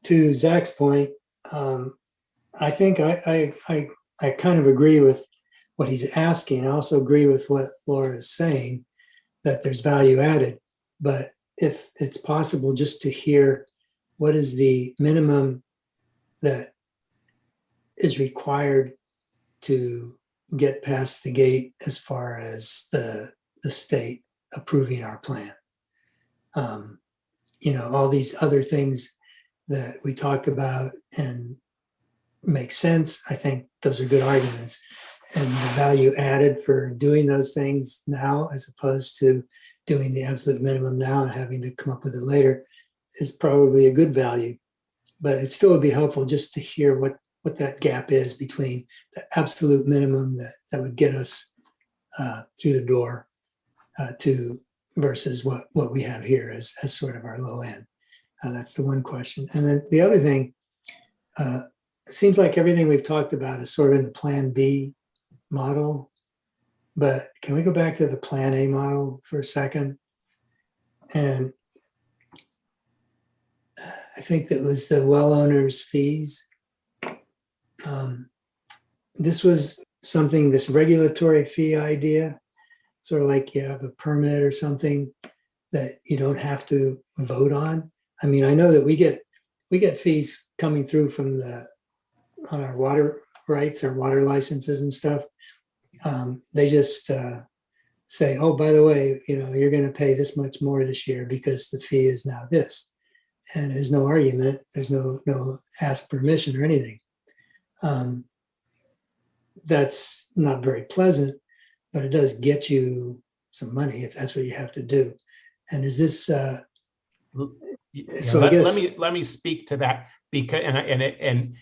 To Zach's point, I think I kind of agree with what he's asking. I also agree with what Laura is saying, that there's value added. But if it's possible just to hear what is the minimum that is required to get past the gate as far as the state approving our plan. All these other things that we talked about and make sense. I think those are good arguments. And the value added for doing those things now, as opposed to doing the absolute minimum now and having to come up with it later, is probably a good value. But it still would be helpful just to hear what that gap is between the absolute minimum that would get us through the door to versus what we have here as sort of our low end. That's the one question. And then the other thing, it seems like everything we've talked about is sort of in the Plan B model, but can we go back to the Plan A model for a second? And I think that was the well owners' fees. This was something, this regulatory fee idea, sort of like you have a permit or something that you don't have to vote on. I mean, I know that we get fees coming through from on our water rights, our water licenses and stuff. They just say, oh, by the way, you're going to pay this much more this year because the fee is now this. And there's no argument. There's no ask permission or anything. That's not very pleasant, but it does get you some money if that's what you have to do. And is this? So I guess, let me speak to that, because and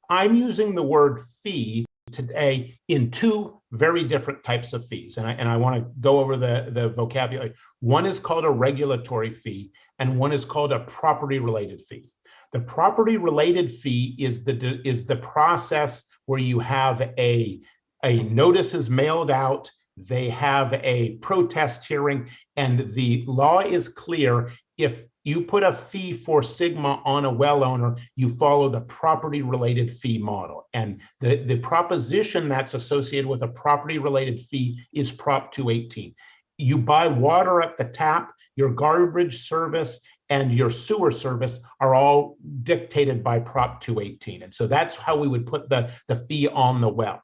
I'm using the word fee today in two very different types of fees, and I want to go over the vocabulary. One is called a regulatory fee, and one is called a property-related fee. The property-related fee is the process where you have a notice is mailed out, they have a protest hearing, and the law is clear. If you put a fee for Sigma on a well owner, you follow the property-related fee model. And the proposition that's associated with a property-related fee is Prop 218. You buy water at the tap, your garbage service and your sewer service are all dictated by Prop 218. And so that's how we would put the fee on the well.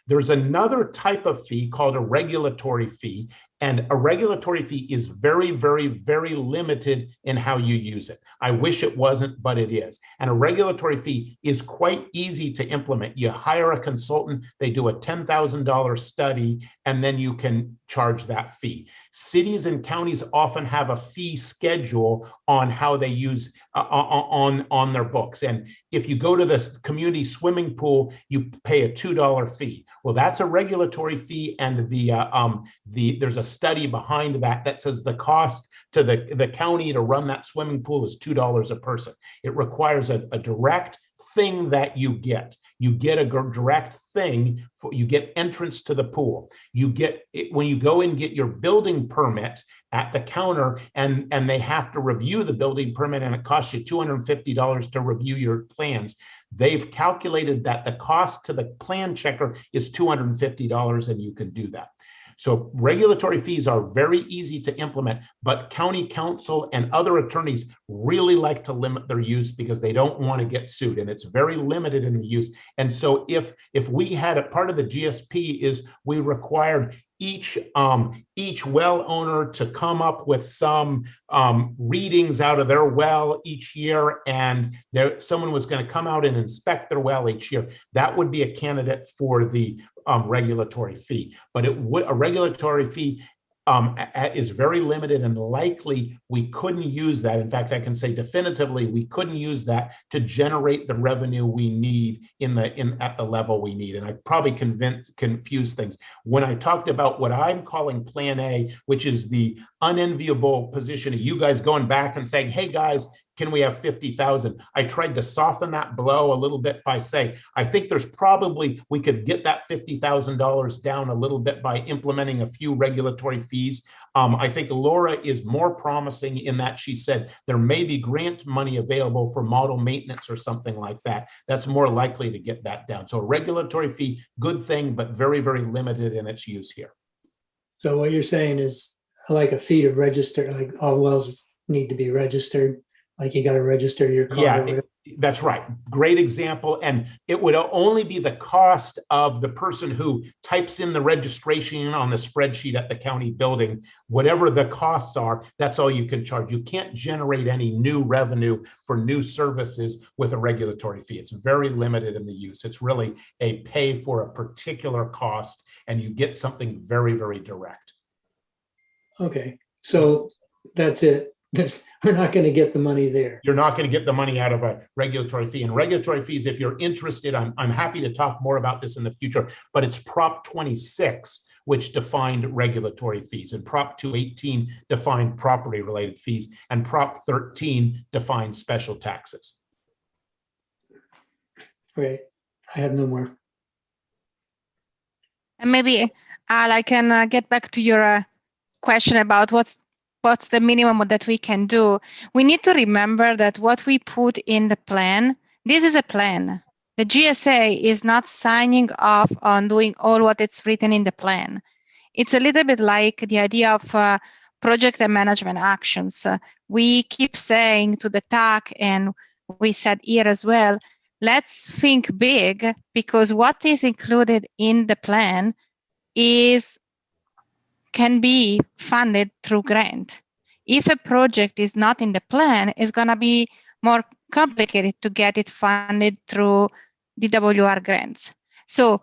There's another type of fee called a regulatory fee, and a regulatory fee is very, very, very limited in how you use it. I wish it wasn't, but it is. And a regulatory fee is quite easy to implement. You hire a consultant, they do a $10,000 study, and then you can charge that fee. Cities and counties often have a fee schedule on how they use on their books. And if you go to the community swimming pool, you pay a $2 fee. Well, that's a regulatory fee, and there's a study behind that says the cost to the county to run that swimming pool is $2 a person. It requires a direct thing that you get. You get a direct thing, you get entrance to the pool. You get it when you go and get your building permit at the counter, and they have to review the building permit, and it costs you $250 to review your plans. They've calculated that the cost to the plan checker is $250, and you can do that. So regulatory fees are very easy to implement, but county council and other attorneys really like to limit their use because they don't want to get sued, and it's very limited in the use. And so if we had a part of the GSP is we required each well owner to come up with some readings out of their well each year, and someone was going to come out and inspect their well each year, that would be a candidate for the regulatory fee. But a regulatory fee is very limited, and likely we couldn't use that. In fact, I can say definitively we couldn't use that to generate the revenue we need at the level we need. And I probably confused things when I talked about what I'm calling Plan A, which is the unenviable position of you guys going back and saying, "Hey guys, can we have 50,000?" I tried to soften that blow a little bit by saying, I think we could get that $50,000 down a little bit by implementing a few regulatory fees. I think Laura is more promising in that she said there may be grant money available for model maintenance or something like that. That's more likely to get that down. So a regulatory fee, good thing, but very, very limited in its use here. So what you're saying is like a fee to register, like all wells need to be registered. Like you got to register your car. Yeah, that's right. Great example. And it would only be the cost of the person who types in the registration on the spreadsheet at the county building. Whatever the costs are, that's all you can charge. You can't generate any new revenue for new services with a regulatory fee. It's very limited in the use. It's really a pay for a particular cost, and you get something very, very direct. Okay, so that's it. We're not going to get the money there. You're not going to get the money out of a regulatory fee. And regulatory fees, if you're interested, I'm happy to talk more about this in the future, but it's Prop 26, which defined regulatory fees, and Prop 218 defined property related fees, and Prop 13 defined special taxes. Great. I have no more. And maybe, Al, I can get back to your question about what's the minimum that we can do. We need to remember that what we put in the plan, this is a plan. The GSA is not signing off on doing all what it's written in the plan. It's a little bit like the idea of project and management actions. We keep saying to the TAC, and we said here as well, let's think big, because what is included in the plan can be funded through grant. If a project is not in the plan, it's going to be more complicated to get it funded through DWR grants. So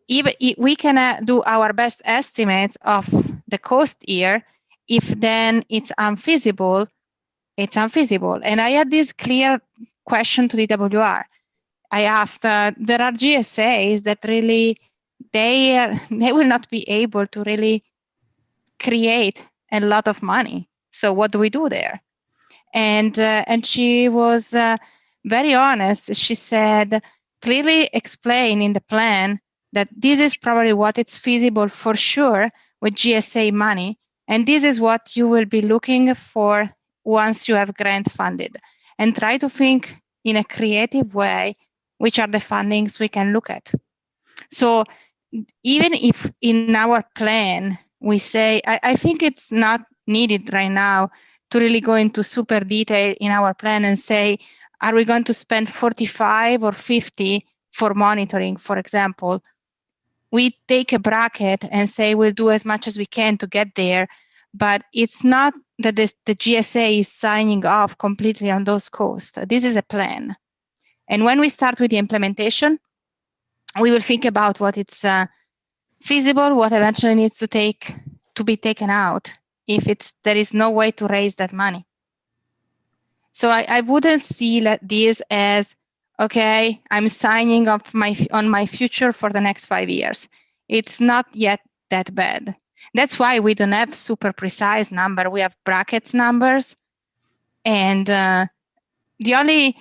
even we can do our best estimates of the cost here. If then it's unfeasible, it's unfeasible. And I had this clear question to DWR. I asked, there are GSAs that really, they will not be able to really create a lot of money. So what do we do there? And she was very honest. She said, clearly explain in the plan that this is probably what it's feasible for sure with GSA money. And this is what you will be looking for once you have grant funded. And try to think in a creative way, which are the fundings we can look at. So even if in our plan, we say, I think it's not needed right now to really go into super detail in our plan and say, are we going to spend 45 or 50 for monitoring, for example? We take a bracket and say we'll do as much as we can to get there, but it's not that the GSA is signing off completely on those costs. This is a plan. And when we start with the implementation, we will think about what it's feasible, what eventually needs to be taken out if there is no way to raise that money. So I wouldn't see this as, okay, I'm signing up on my future for the next 5 years. It's not yet that bad. That's why we don't have super precise number. We have brackets numbers, and the only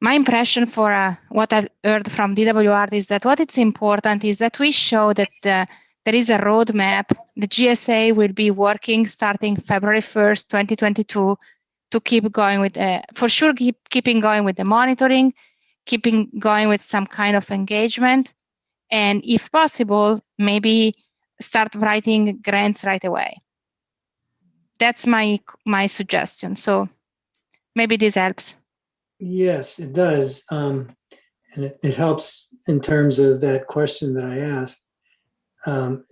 my impression for what I've heard from DWR is that what it's important is that we show that there is a roadmap. The GSA will be working starting February 1st, 2022, to keep going with, for sure, keeping going with the monitoring, keeping going with some kind of engagement, and if possible, maybe start writing grants right away. That's my suggestion. So maybe this helps. Yes, it does. And it helps in terms of that question that I asked.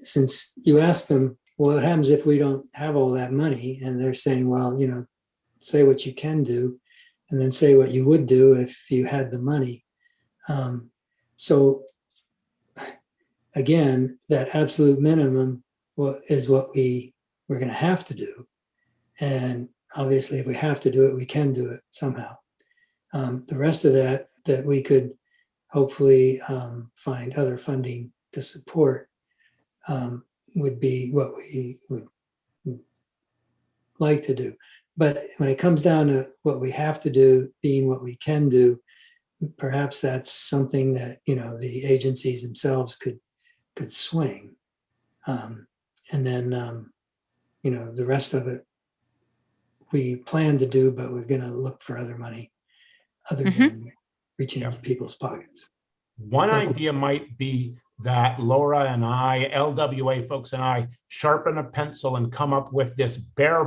Since you asked them, well, what happens if we don't have all that money? And they're saying, well, you know, say what you can do, and then say what you would do if you had the money. So again, that absolute minimum is what we're going to have to do. And obviously, if we have to do it, we can do it somehow. The rest of that we could hopefully find other funding to support would be what we would like to do. But when it comes down to what we have to do being what we can do, perhaps that's something that, you know, the agencies themselves could swing. And then, you know, the rest of it we plan to do, but we're going to look for other money other than reaching into people's pockets. One idea might be that Laura and I, LWA folks and I, sharpen a pencil and come up with this bare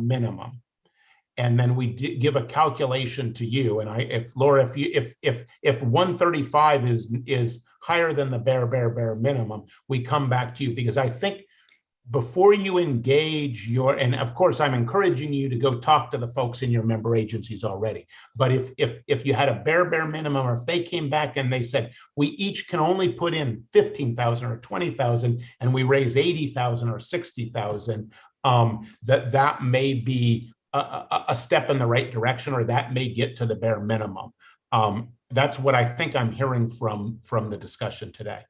minimum. And then we give a calculation to you. And if Laura, if 135 is higher than the bare minimum, we come back to you, because I think before you engage and of course I'm encouraging you to go talk to the folks in your member agencies already. But if you had a bare minimum, or if they came back and they said, we each can only put in 15,000 or 20,000 and we raise 80,000 or 60,000, that may be a step in the right direction, or that may get to the bare minimum. That's what I think I'm hearing from the discussion today.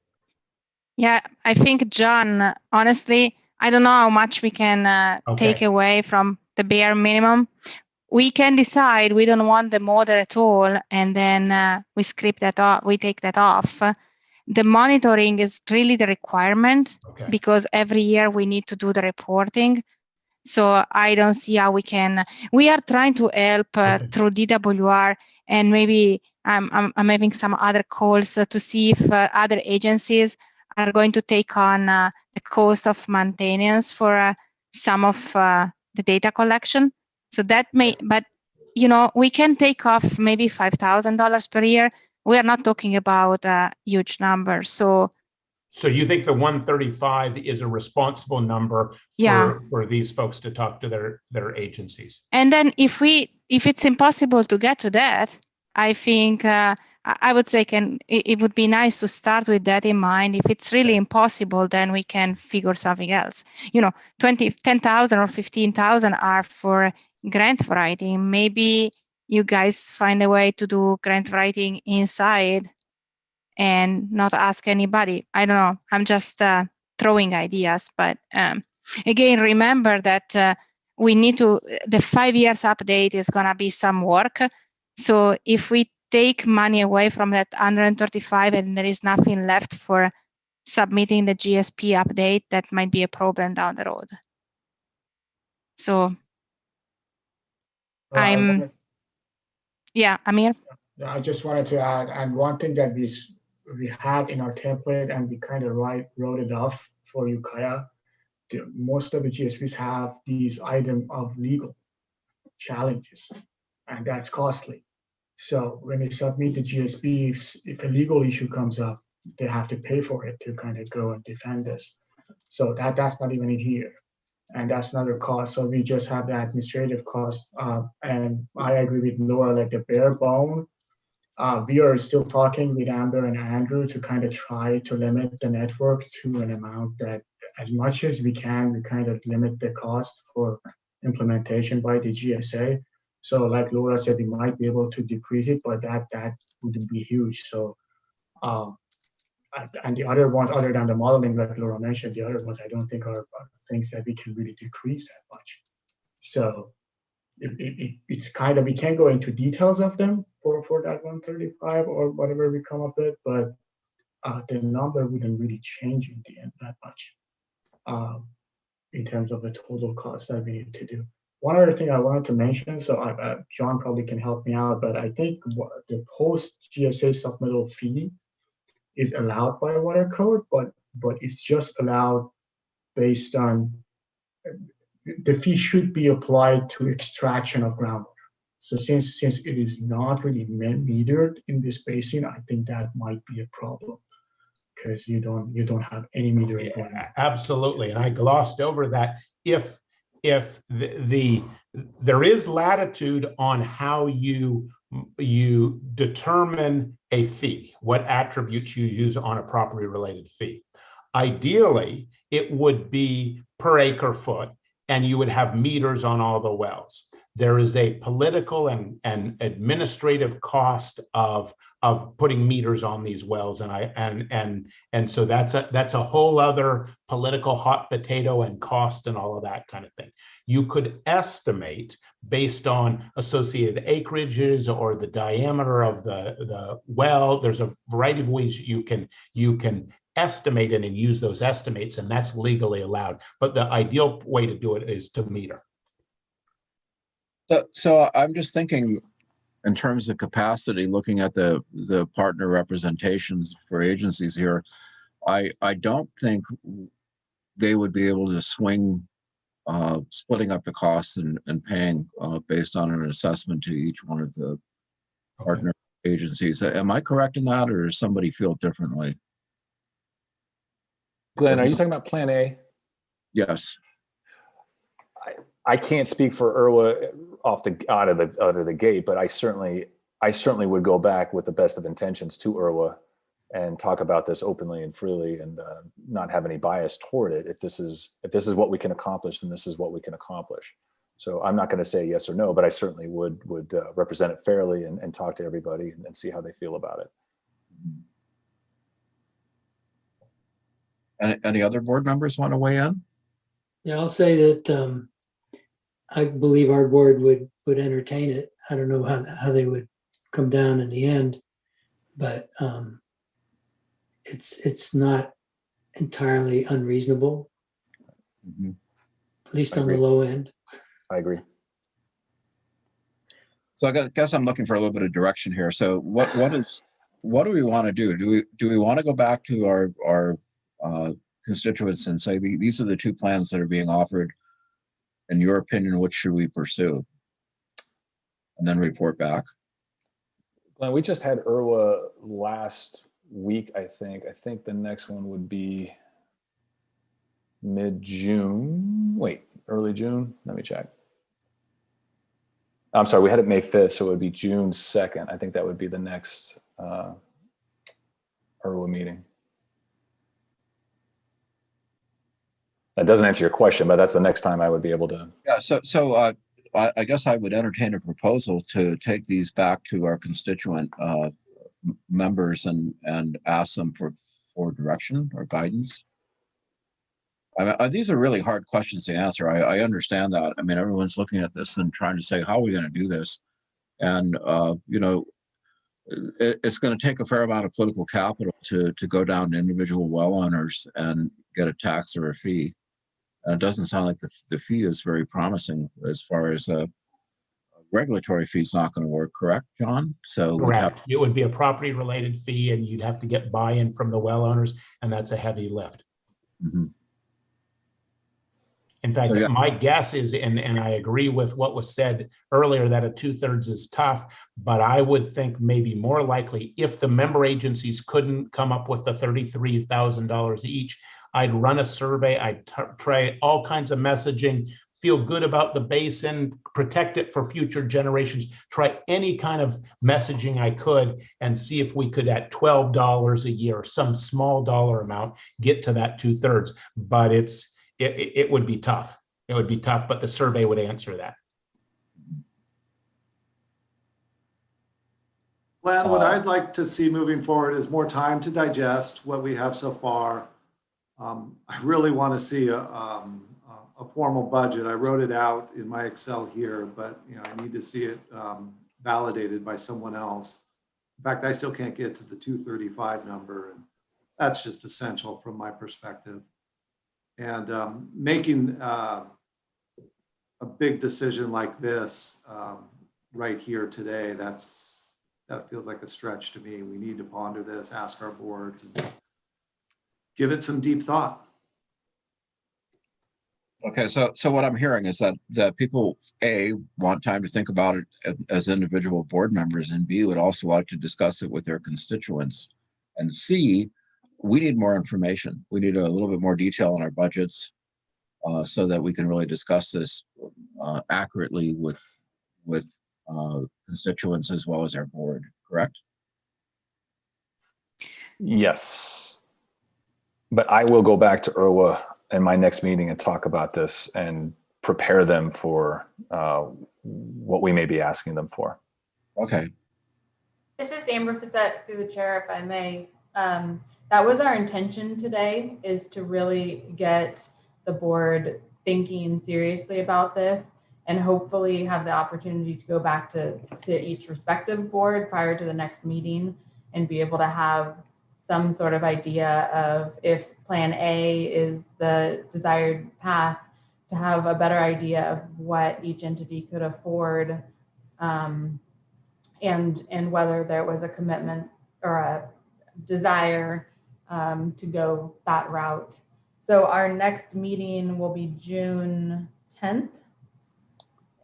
Yeah, I think, John, honestly, I don't know how much we can take away from the bare minimum. We can decide we don't want the model at all, and then we script that off, we take that off. The monitoring is really the requirement, because every year we need to do the reporting. So I don't see how we can. We are trying to help through DWR, and maybe I'm having some other calls to see if other agencies are going to take on the cost of maintenance for some of the data collection. So that may, but you know, we can take off maybe $5,000 per year. We are not talking about a huge number. So you think the 135 is a responsible number for these folks to talk to their agencies? And then if it's impossible to get to that, I think I would say it would be nice to start with that in mind. If it's really impossible, then we can figure something else. You know, 10,000 or 15,000 are for grant writing. Maybe you guys find a way to do grant writing inside and not ask anybody. I don't know. I'm just throwing ideas. But again, remember that we need to, the 5 years update is going to be some work. So if we take money away from that 135 and there is nothing left for submitting the GSP update, that might be a problem down the road. So Amir? I just wanted to add, and one thing that we had in our template and we kind of wrote it off for Ukiah, most of the GSPs have these items of legal challenges, and that's costly. So when they submit the GSPs, if a legal issue comes up, they have to pay for it to kind of go and defend this. So that's not even in here. And that's another cost. So we just have the administrative cost. And I agree with Laura, like the bare bone. We are still talking with Amber and Andrew to kind of try to limit the network to an amount that, as much as we can, we kind of limit the cost for implementation by the GSA. So like Laura said, we might be able to decrease it, but that wouldn't be huge. So, and the other ones, other than the modeling, like Laura mentioned, the other ones I don't think are things that we can really decrease that much. So it's kind of, we can't go into details of them for that 135 or whatever we come up with, but the number wouldn't really change in the end that much in terms of the total cost that we need to do. One other thing I wanted to mention, so John probably can help me out, but I think the post GSA submittal fee is allowed by water code, but it's just allowed based on the fee should be applied to extraction of groundwater. So since it is not really metered in this basin, I think that might be a problem because you don't have any metering going on. Absolutely, and I glossed over that. If there is latitude on how you determine a fee, what attributes you use on a property related fee. Ideally, it would be per acre foot, and you would have meters on all the wells. There is a political and administrative cost of putting meters on these wells, and so that's a whole other political hot potato and cost and all of that kind of thing. You could estimate based on associated acreages or the diameter of the well. There's a variety of ways you can estimate it and use those estimates, and that's legally allowed. But the ideal way to do it is to meter. So I'm just thinking in terms of capacity, looking at the partner representations for agencies here, I don't think they would be able to swing splitting up the costs and paying based on an assessment to each one of the partner agencies. Am I correct in that, or does somebody feel differently? Glenn, are you talking about Plan A? Yes. I can't speak for IRWA out of the gate, but I certainly would go back with the best of intentions to IRWA and talk about this openly and freely, and not have any bias toward it. If this is what we can accomplish, then this is what we can accomplish. So I'm not going to say yes or no, but I certainly would represent it fairly and talk to everybody and see how they feel about it. Any other board members want to weigh in? Yeah, I'll say that I believe our board would entertain it. I don't know how they would come down in the end, but it's not entirely unreasonable, at least on the low end. I agree. So I guess I'm looking for a little bit of direction here. So what do we want to do? Do we want to go back to our constituents and say these are the two plans that are being offered? In your opinion, which should we pursue? And then report back. Glenn, we just had IRWA last week, I think. I think the next one would be mid-June. Wait, early June? Let me check. I'm sorry, we had it May 5th, so it would be June 2nd. I think that would be the next IRWA meeting. That doesn't answer your question, but that's the next time I would be able to. Yeah, so I guess I would entertain a proposal to take these back to our constituent members and ask them for direction or guidance. I mean, these are really hard questions to answer. I understand that. I mean, everyone's looking at this and trying to say, how are we going to do this? And, you know, it's going to take a fair amount of political capital to go down to individual well owners and get a tax or a fee. And it doesn't sound like the fee is very promising as far as a regulatory fee is not going to work, correct, John? So correct. It would be a property related fee, and you'd have to get buy-in from the well owners, and that's a heavy lift. In fact, so, yeah, my guess is, and I agree with what was said earlier, that a 2/3 is tough, but I would think maybe more likely if the member agencies couldn't come up with the $33,000 each, I'd run a survey, I'd try all kinds of messaging, feel good about the basin, protect it for future generations, try any kind of messaging I could, and see if we could at $12 a year, some small dollar amount, get to that 2/3. But it would be tough. It would be tough, but the survey would answer that. Glenn, what I'd like to see moving forward is more time to digest what we have so far. I really want to see a a formal budget. I wrote it out in my Excel here, but I need to see it validated by someone else. In fact, I still can't get to the 235 number, and that's just essential from my perspective. And making a big decision like this right here today, that feels like a stretch to me. We need to ponder this, ask our boards, and give it some deep thought. Okay, so what I'm hearing is that people, A, want time to think about it as individual board members, and B, would also like to discuss it with their constituents, and C, we need more information. We need a little bit more detail on our budgets so that we can really discuss this accurately with constituents as well as our board, correct? Yes. But I will go back to IRWA in my next meeting and talk about this and prepare them for what we may be asking them for. Okay. This is Amber Facette through the chair, if I may. That was our intention today, is to really get the board thinking seriously about this and hopefully have the opportunity to go back to each respective board prior to the next meeting and be able to have some sort of idea of, if plan A is the desired path, to have a better idea of what each entity could afford, and whether there was a commitment or a desire to go that route. So our next meeting will be June 10th.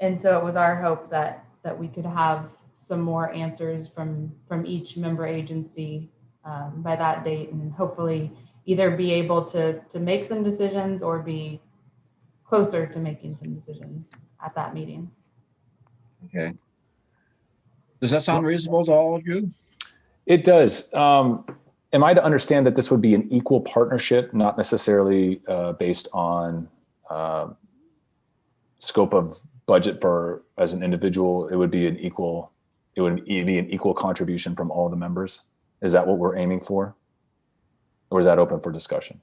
And so it was our hope that we could have some more answers from each member agency by that date, and hopefully either be able to make some decisions or be closer to making some decisions at that meeting. Okay. Does that sound reasonable to all of you? It does. Am I to understand that this would be an equal partnership, not necessarily based on scope of budget for as an individual? It would be an equal contribution from all the members. Is that what we're aiming for? Or is that open for discussion?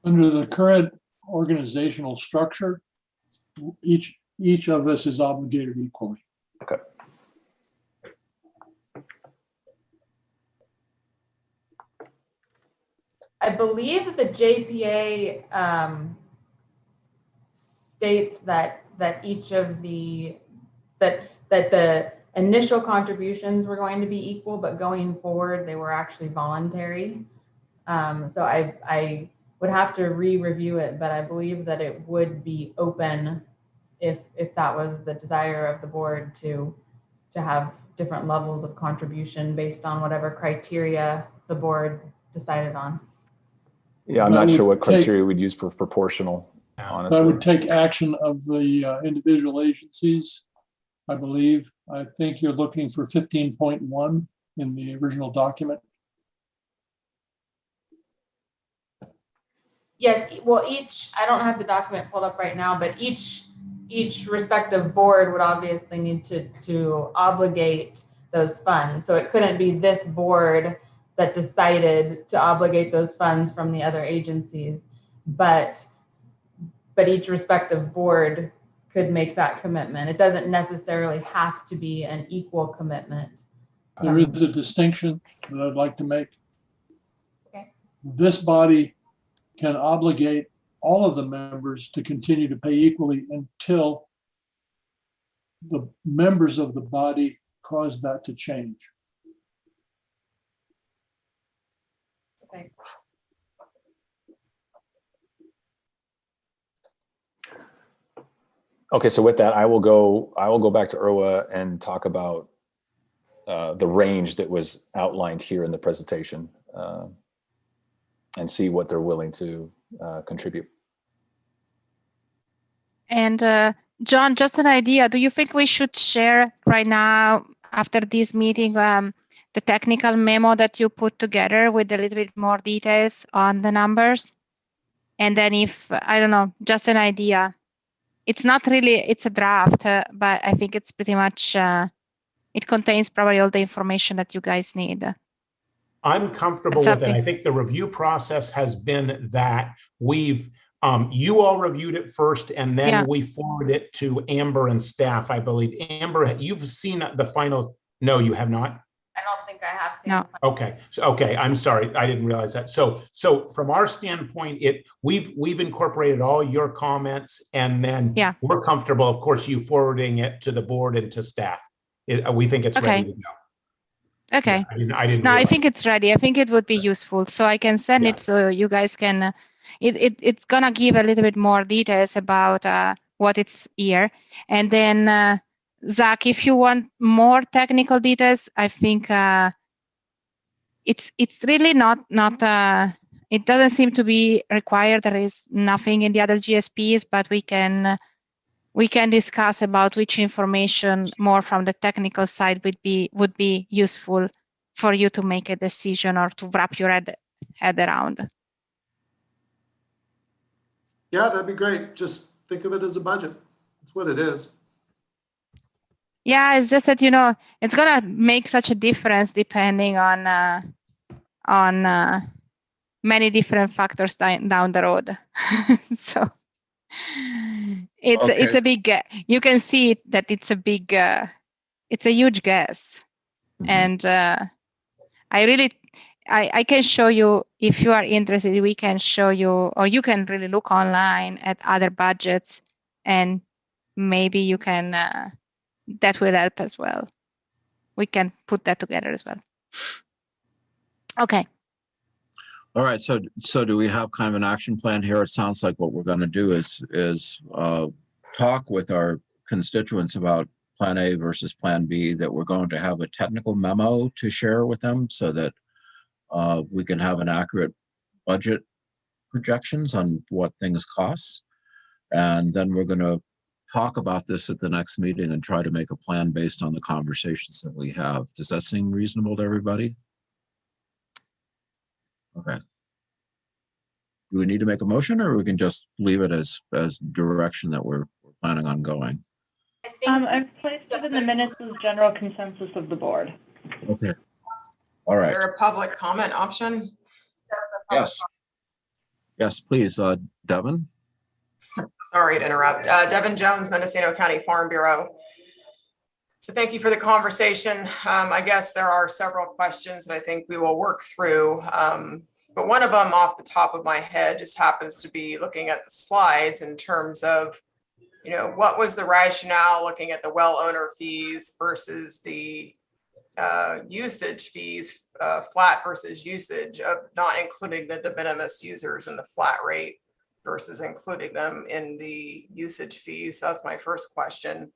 Under the current organizational structure, each of us is obligated equally. Okay. I believe the JPA states that each of the that the initial contributions were going to be equal, but going forward they were actually voluntary. So I would have to re-review it, but I believe that it would be open if that was the desire of the board to have different levels of contribution based on whatever criteria the board decided on. Yeah, I'm not sure what criteria we'd use for proportional, honestly. That would take action of the individual agencies, I believe. I think you're looking for 15.1 in the original document. Yes, well, I don't have the document pulled up right now, but each respective board would obviously need to obligate those funds. So it couldn't be this board that decided to obligate those funds from the other agencies, but each respective board could make that commitment. It doesn't necessarily have to be an equal commitment. There is a distinction that I'd like to make. Okay. This body can obligate all of the members to continue to pay equally until the members of the body cause that to change. Okay. Okay, so with that, I will go back to IRWA and talk about the range that was outlined here in the presentation and see what they're willing to contribute. And John, just an idea. Do you think we should share right now, after this meeting, the technical memo that you put together with a little bit more details on the numbers? And then if, I don't know, just an idea. It's not really, it's a draft, but I think it's pretty much, it contains probably all the information that you guys need. I'm comfortable with it. I think the review process has been that we've You all reviewed it first, and then Yeah. we forwarded it to Amber and staff, I believe. Amber, you've seen the final? No, you have not? I don't think I have seen. No. Okay, so, okay, I'm sorry, I didn't realize that. So from our standpoint, we've incorporated all your comments, and then Yeah. we're comfortable, of course, you forwarding it to the board and to staff. We think it's ready to go. Okay. Yeah, I didn't No, I realize. think it's ready. I think it would be useful. So I can send Yeah. it so you guys can, it's gonna give a little bit more details about what it's here. And then Zach, if you want more technical details, I think it's really not it doesn't seem to be required. There is nothing in the other GSPs, but we can discuss about which information more from the technical side would be useful for you to make a decision or to wrap your head around. Yeah, that'd be great. Just think of it as a budget. That's what it is. Yeah, it's just that, you know, it's gonna make such a difference depending on many different factors down the road. So it's a big, you can see that it's a big, it's a huge guess. Mhm. And I can show you, if you are interested, we can show you, or you can really look online at other budgets, and maybe you can, that will help as well. We can put that together as well. Okay. All right, so do we have kind of an action plan here? It sounds like what we're going to do is talk with our constituents about Plan A versus Plan B, that we're going to have a technical memo to share with them so that we can have an accurate budget projections on what things cost. And then we're going to talk about this at the next meeting and try to make a plan based on the conversations that we have. Does that seem reasonable to everybody? Okay. Do we need to make a motion, or we can just leave it as direction that we're planning on going? I've placed it in the minutes as general consensus of the board. Okay. All right. Is there a public comment option? Yes. Yes, please, Devin. Sorry to interrupt. Devin Jones, Mendocino County Farm Bureau. So thank you for the conversation. I guess there are several questions that I think we will work through. But one of them off the top of my head just happens to be looking at the slides in terms of, you know, what was the rationale looking at the well owner fees versus the usage fees, flat versus usage, of not including the de minimis users in the flat rate versus including them in the usage fees. So that's my first question.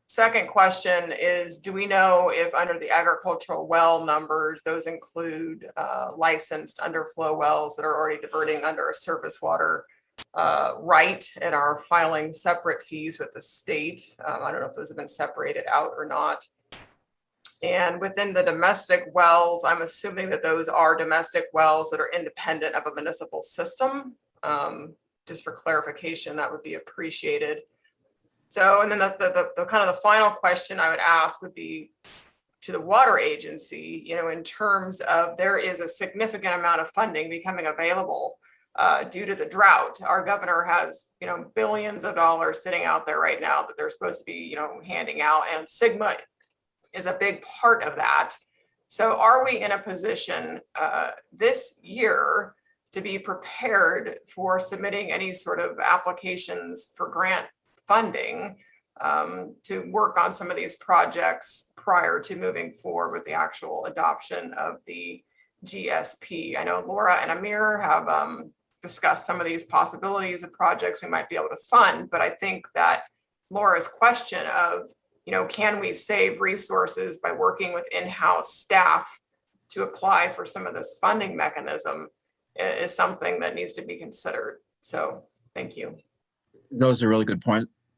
Second question is, do we know if under the agricultural well numbers, those include licensed underflow wells that are already diverting under a surface water right and are filing separate fees with the state? I don't know if those have been separated out or not. And within the domestic wells, I'm assuming that those are domestic wells that are independent of a municipal system. Just for clarification, that would be appreciated. So, and then the kind of the final question I would ask would be to the water agency, you know, in terms of there is a significant amount of funding becoming available due to the drought. Our governor has, you know, billions of dollars sitting out there right now that they're supposed to be, you know, handing out, and SGMA is a big part of that. So are we in a position this year to be prepared for submitting any sort of applications for grant funding to work on some of these projects prior to moving forward with the actual adoption of the GSP? I know Laura and Amir have discussed some of these possibilities of projects we might be able to fund, but I think that Laura's question of, you know, can we save resources by working with in-house staff to apply for some of this funding mechanism is something that needs to be considered. So thank you. Those are really good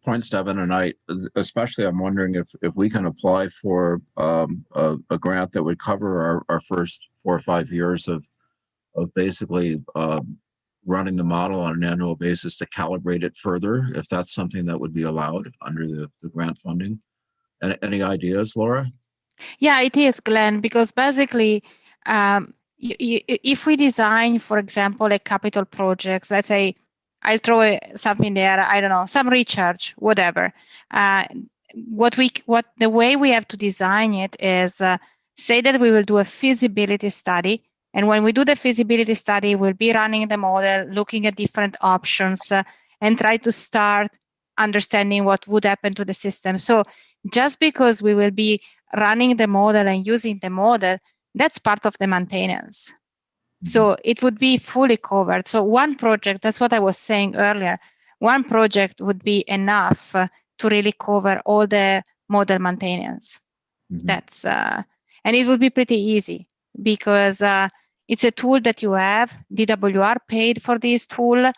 points, Devin. And I'm wondering if we can apply for a grant that would cover our first 4 or 5 years of basically running the model on an annual basis to calibrate it further, if that's something that would be allowed under the grant funding. Any ideas, Laura? Yeah, it is, Glenn, because basically, if we design, for example, a capital project, let's say I'll throw something there, I don't know, some recharge, whatever. The way we have to design it is say that we will do a feasibility study. And when we do the feasibility study, we'll be running the model, looking at different options, and try to start understanding what would happen to the system. So just because we will be running the model and using the model, that's part of the maintenance. So it would be fully covered. So one project, that's what I was saying earlier, one project would be enough to really cover all the model maintenance. That's and it would be pretty easy because it's a tool that you have. DWR paid for this tool.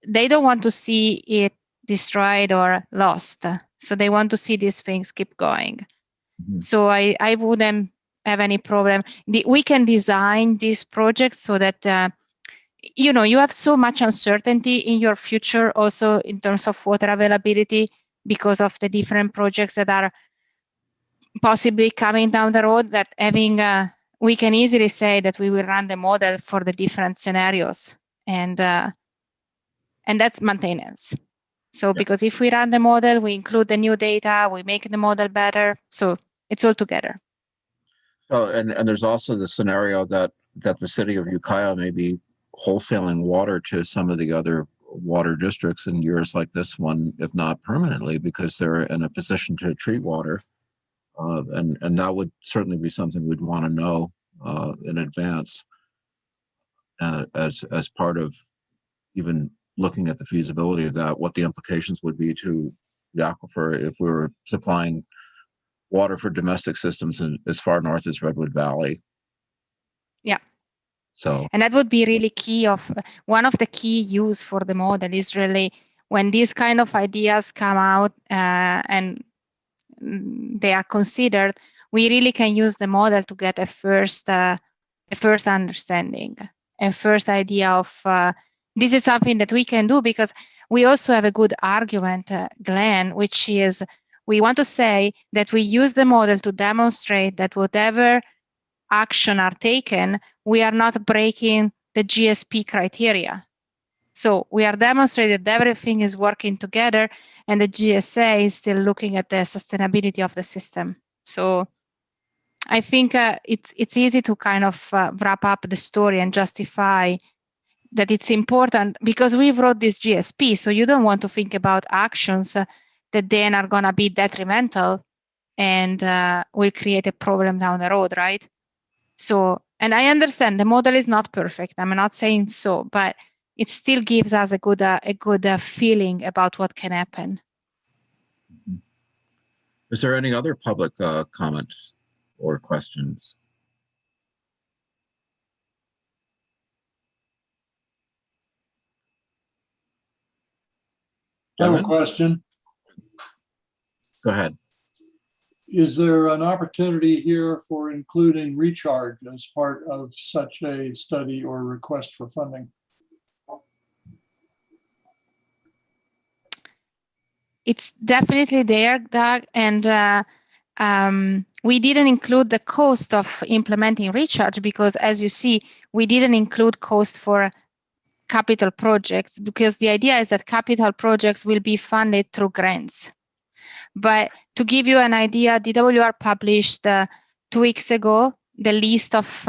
They don't want to see it destroyed or lost. So they want to see these things keep going. So I wouldn't have any problem. We can design this project so that you have so much uncertainty in your future also in terms of water availability because of the different projects that are possibly coming down the road, that having we can easily say that we will run the model for the different scenarios, and that's maintenance. So because if we run the model, we include the new data, we make the model better, so it's all together. So and there's also the scenario that the city of Ukiah may be wholesaling water to some of the other water districts in years like this one, if not permanently, because they're in a position to treat water. And that would certainly be something we'd want to know in advance as part of even looking at the feasibility of that, what the implications would be to the aquifer if we were supplying water for domestic systems as far north as Redwood Valley. Yeah. So, and that would be really key. One of the key use for the model is really when these kind of ideas come out and they are considered, we really can use the model to get a first understanding, a first idea of this is something that we can do, because we also have a good argument, Glenn, which is we want to say that we use the model to demonstrate that whatever action are taken, we are not breaking the GSP criteria. So we are demonstrating that everything is working together and the GSA is still looking at the sustainability of the system. So I think it's easy to kind of wrap up the story and justify that it's important because we wrote this GSP. So you don't want to think about actions that then are going to be detrimental and will create a problem down the road, right? So, and I understand the model is not perfect. I'm not saying so, but it still gives us a good feeling about what can happen. Is there any other public comments or questions? I have a question. Go ahead. Is there an opportunity here for including recharge as part of such a study or request for funding? It's definitely there, Doug, and we didn't include the cost of implementing recharge because, as you see, we didn't include cost for capital projects because the idea is that capital projects will be funded through grants. But to give you an idea, DWR published 2 weeks ago the list of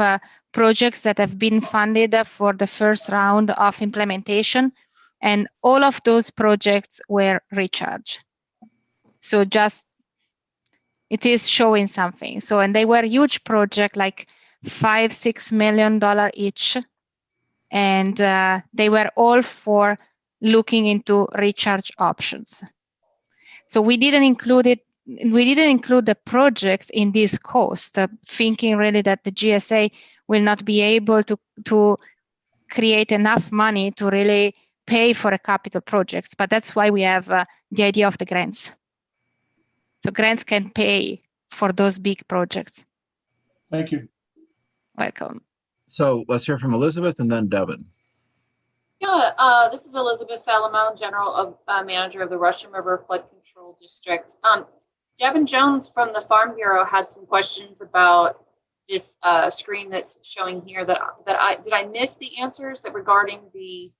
projects that have been funded for the first round of implementation, and all of those projects were recharge. So just it is showing something. So, and they were huge projects, like $5-6 million each, and they were all for looking into recharge options. So we didn't include it. We didn't include the projects in this cost, thinking really that the GSA will not be able to create enough money to really pay for a capital projects. But that's why we have the idea of the grants. So grants can pay for those big projects. Thank you. Welcome. So let's hear from Elizabeth and then Devin. Yeah, this is Elizabeth Salamone, General Manager of the Russian River Flood Control District. Devin Jones from the Farm Bureau had some questions about this screen that's showing here that did I miss the answers that regarding the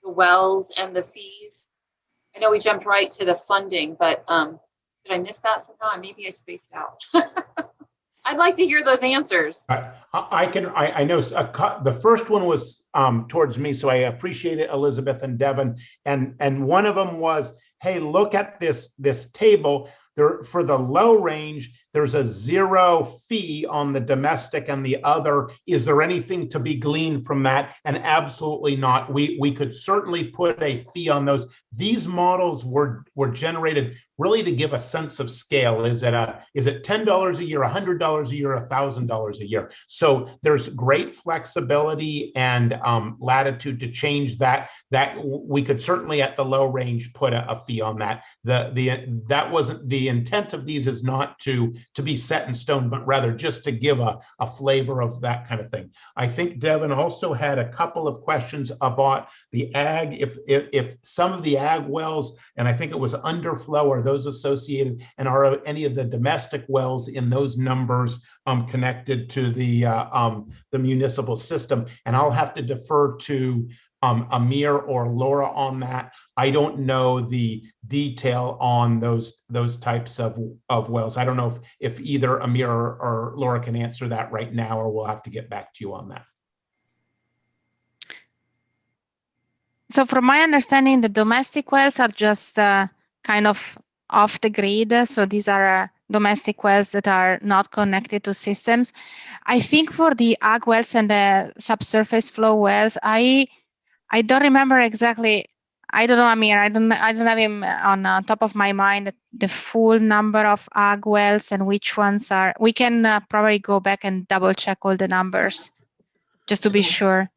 wells and the fees? I know we jumped right to the funding, but did I miss that somehow? Maybe I spaced out. I'd like to hear those answers. I know the first one was towards me, so I appreciate it, Elizabeth and Devin. And one of them was, hey, look at this table. There, for the low range, there's a 0 fee on the domestic and the other. Is there anything to be gleaned from that? And absolutely not. We could certainly put a fee on those. These models were generated really to give a sense of scale. Is it $10 a year, $100 a year, $1,000 a year? So there's great flexibility and latitude to change that. That we could certainly at the low range put a fee on that. That wasn't the intent of these, is not to be set in stone, but rather just to give a flavor of that kind of thing. I think Devin also had a couple of questions about the ag. If some of the ag wells, and I think it was underflow, are those associated, and are any of the domestic wells in those numbers connected to the municipal system? And I'll have to defer to Amir or Laura on that. I don't know the detail on those types of wells. I don't know if either Amir or Laura can answer that right now, or we'll have to get back to you on that. So from my understanding, the domestic wells are just kind of off the grid. So these are domestic wells that are not connected to systems. I think for the ag wells and the subsurface flow wells, I don't remember exactly. I don't know, Amir. I don't have him on top of my mind the full number of ag wells and which ones are. We can probably go back and double check all the numbers just to be sure.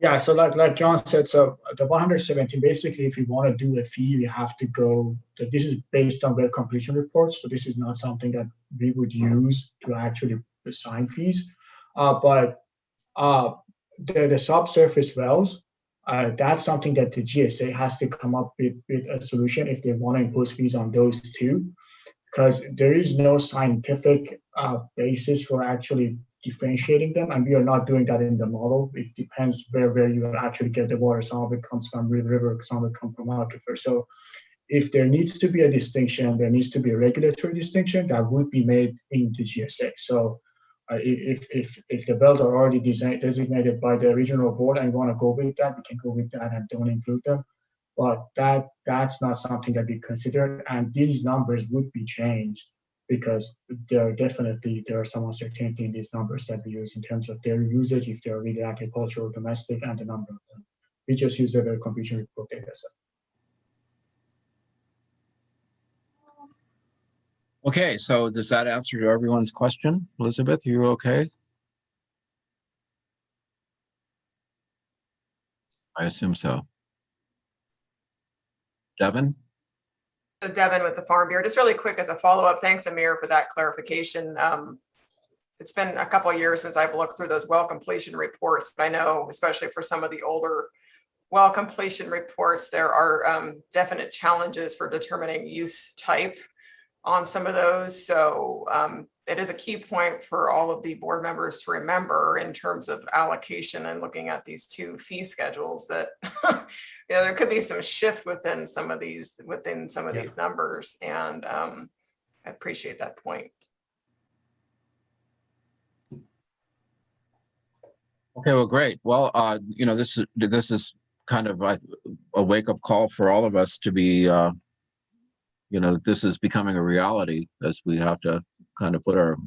Yeah, so like John said, so the 117, basically, if you want to do a fee, you have to go, this is based on well completion reports, so this is not something that we would use to actually assign fees. But the subsurface wells, that's something that the GSA has to come up with a solution if they want to impose fees on those too, because there is no scientific basis for actually differentiating them, and we are not doing that in the model. It depends where you actually get the water. Some of it comes from river, some of it comes from aquifer. So if there needs to be a distinction, there needs to be a regulatory distinction that would be made in the GSA. So if the wells are already designated by the regional board and you want to go with that, we can go with that and don't include them. But that's not something that we consider, and these numbers would be changed because there are some uncertainty in these numbers that we use in terms of their usage, if they're really agricultural, domestic, and the number of them. We just use a completion report data set. Okay, so does that answer to everyone's question? Elizabeth, are you okay? I assume so. Devin? So Devin with the Farm Bureau, just really quick as a follow-up. Thanks, Amir, for that clarification. It's been a couple of years since I've looked through those well completion reports, but I know, especially for some of the older well completion reports, there are definite challenges for determining use type on some of those. So it is a key point for all of the board members to remember in terms of allocation and looking at these two fee schedules that there could be some shift within some of these these numbers. And I appreciate that point. Okay, well, great. Well, this is kind of a wake-up call for all of us to be, this is becoming a reality as we have to kind of put our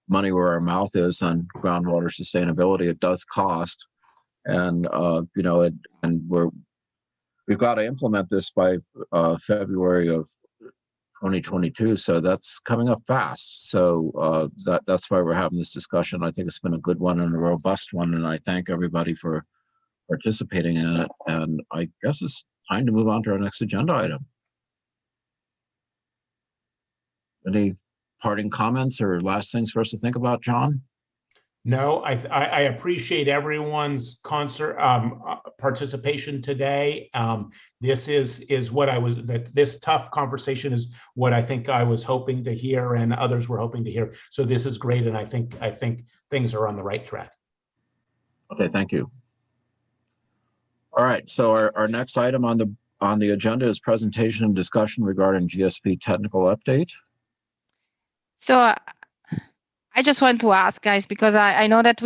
money where our mouth is on groundwater sustainability. It does cost, and we've got to implement this by February of 2022. So that's coming up fast. So that's why we're having this discussion. I think it's been a good one and a robust one, and I thank everybody for participating in it. And I guess it's time to move on to our next agenda item. Any parting comments or last things for us to think about, John? No, I appreciate everyone's participation today. This is what this tough conversation is what I think I was hoping to hear and others were hoping to hear. So this is great, and I think things are on the right track. Okay, thank you. All right, so our next item on the agenda is presentation and discussion regarding GSP technical update. So I just want to ask, guys, because I know that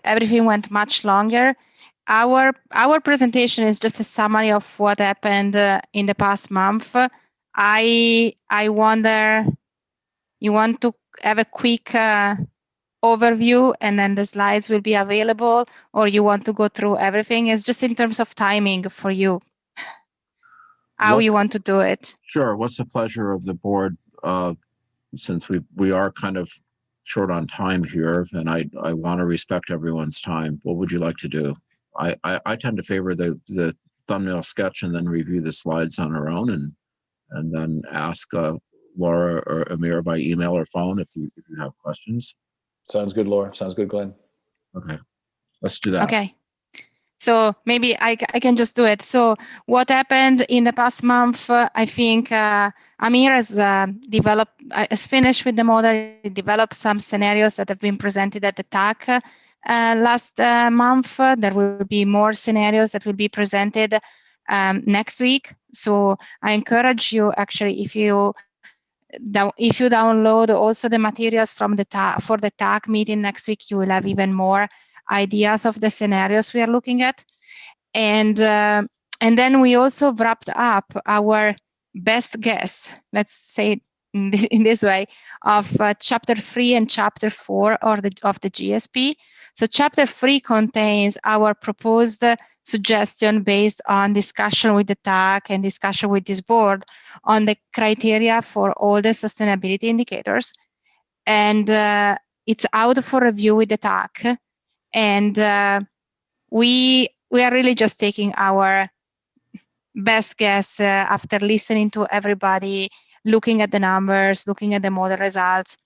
everything went much longer. Our presentation is just a summary of what happened in the past month. I wonder, you want to have a quick overview and then the slides will be available, or you want to go through everything? It's just in terms of timing for you, how you want to do it. Sure. What's the pleasure of the board? Since we are kind of short on time here, and I want to respect everyone's time. What would you like to do? I tend to favor the thumbnail sketch and then review the slides on our own, and then ask Laura or Amir by email or phone if you have questions. Sounds good, Laura. Sounds good, Glenn. Okay, let's do that. Okay. So maybe I can just do it. So what happened in the past month, I think Amir has finished with the model, developed some scenarios that have been presented at the TAC last month. There will be more scenarios that will be presented next week. So I encourage you, actually, if you download also the materials from the for the TAC meeting next week, you will have even more ideas of the scenarios we are looking at. And then we also wrapped up our best guess, let's say it in this way, of chapter 3 and chapter 4 of the GSP. So chapter 3 contains our proposed suggestion based on discussion with the TAC and discussion with this board on the criteria for all the sustainability indicators. And it's out for review with the TAC. And we are really just taking our best guess after listening to everybody, looking at the numbers, looking at the model results.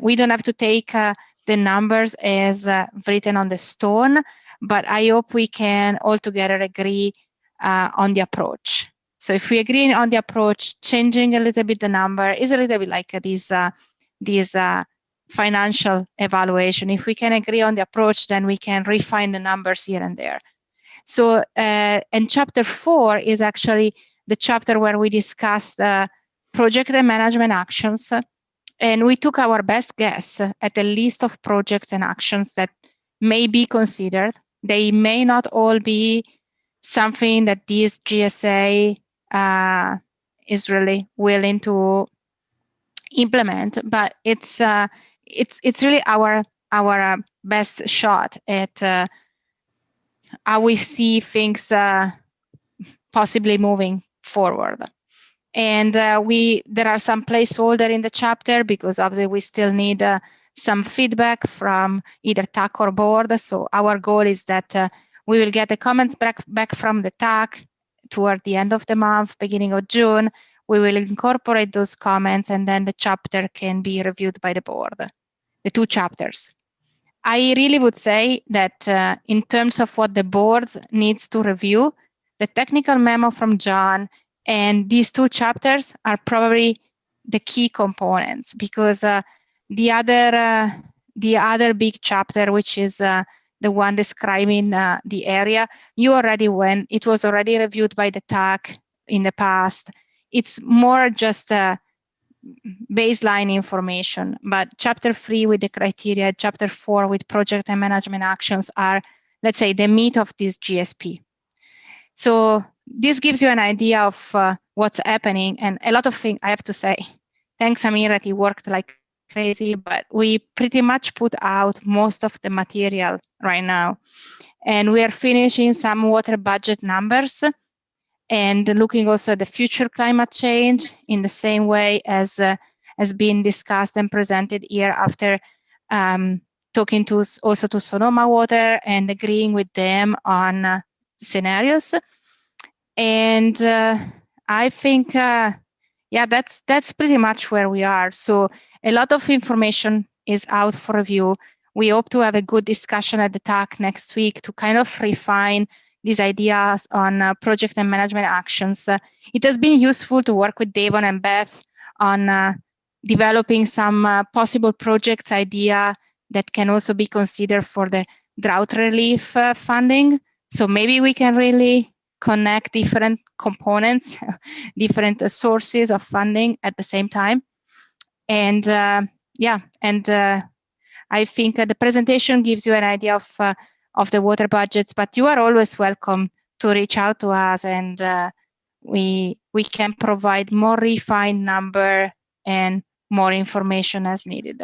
We don't have to take the numbers as written on the stone, but I hope we can all together agree on the approach. So if we agree on the approach, changing a little bit the number is a little bit like these financial evaluation. If we can agree on the approach, then we can refine the numbers here and there. So, and chapter 4 is actually the chapter where we discussed project and management actions. And we took our best guess at a list of projects and actions that may be considered. They may not all be something that this GSA is really willing to implement, but it's really our best shot at how we see things possibly moving forward. And there are some placeholder in the chapter because obviously we still need some feedback from either TAC or board. So our goal is that we will get the comments back from the TAC toward the end of the month, beginning of June. We will incorporate those comments, and then the chapter can be reviewed by the board, the 2 chapters. I really would say that in terms of what the board needs to review, the technical memo from John and these 2 chapters are probably the key components, because the other big chapter, which is the one describing the area, it was already reviewed by the TAC in the past. It's more just baseline information, but chapter 3 with the criteria, chapter 4 with project and management actions are, let's say, the meat of this GSP. So this gives you an idea of what's happening, and a lot of things, I have to say. Thanks, Amir, that he worked like crazy, but we pretty much put out most of the material right now. And we are finishing some water budget numbers and looking also at the future climate change in the same way as has been discussed and presented here after talking also to Sonoma Water and agreeing with them on scenarios. And I think, yeah, that's pretty much where we are. So a lot of information is out for review. we hope to have a good discussion at the TAC next week to kind of refine these ideas on project and management actions. It has been useful to work with Devon and Beth on developing some possible projects idea that can also be considered for the drought relief funding. So maybe we can really connect different components, different sources of funding at the same time. And I think the presentation gives you an idea of the water budgets, but you are always welcome to reach out to us, and we can provide more refined number and more information as needed.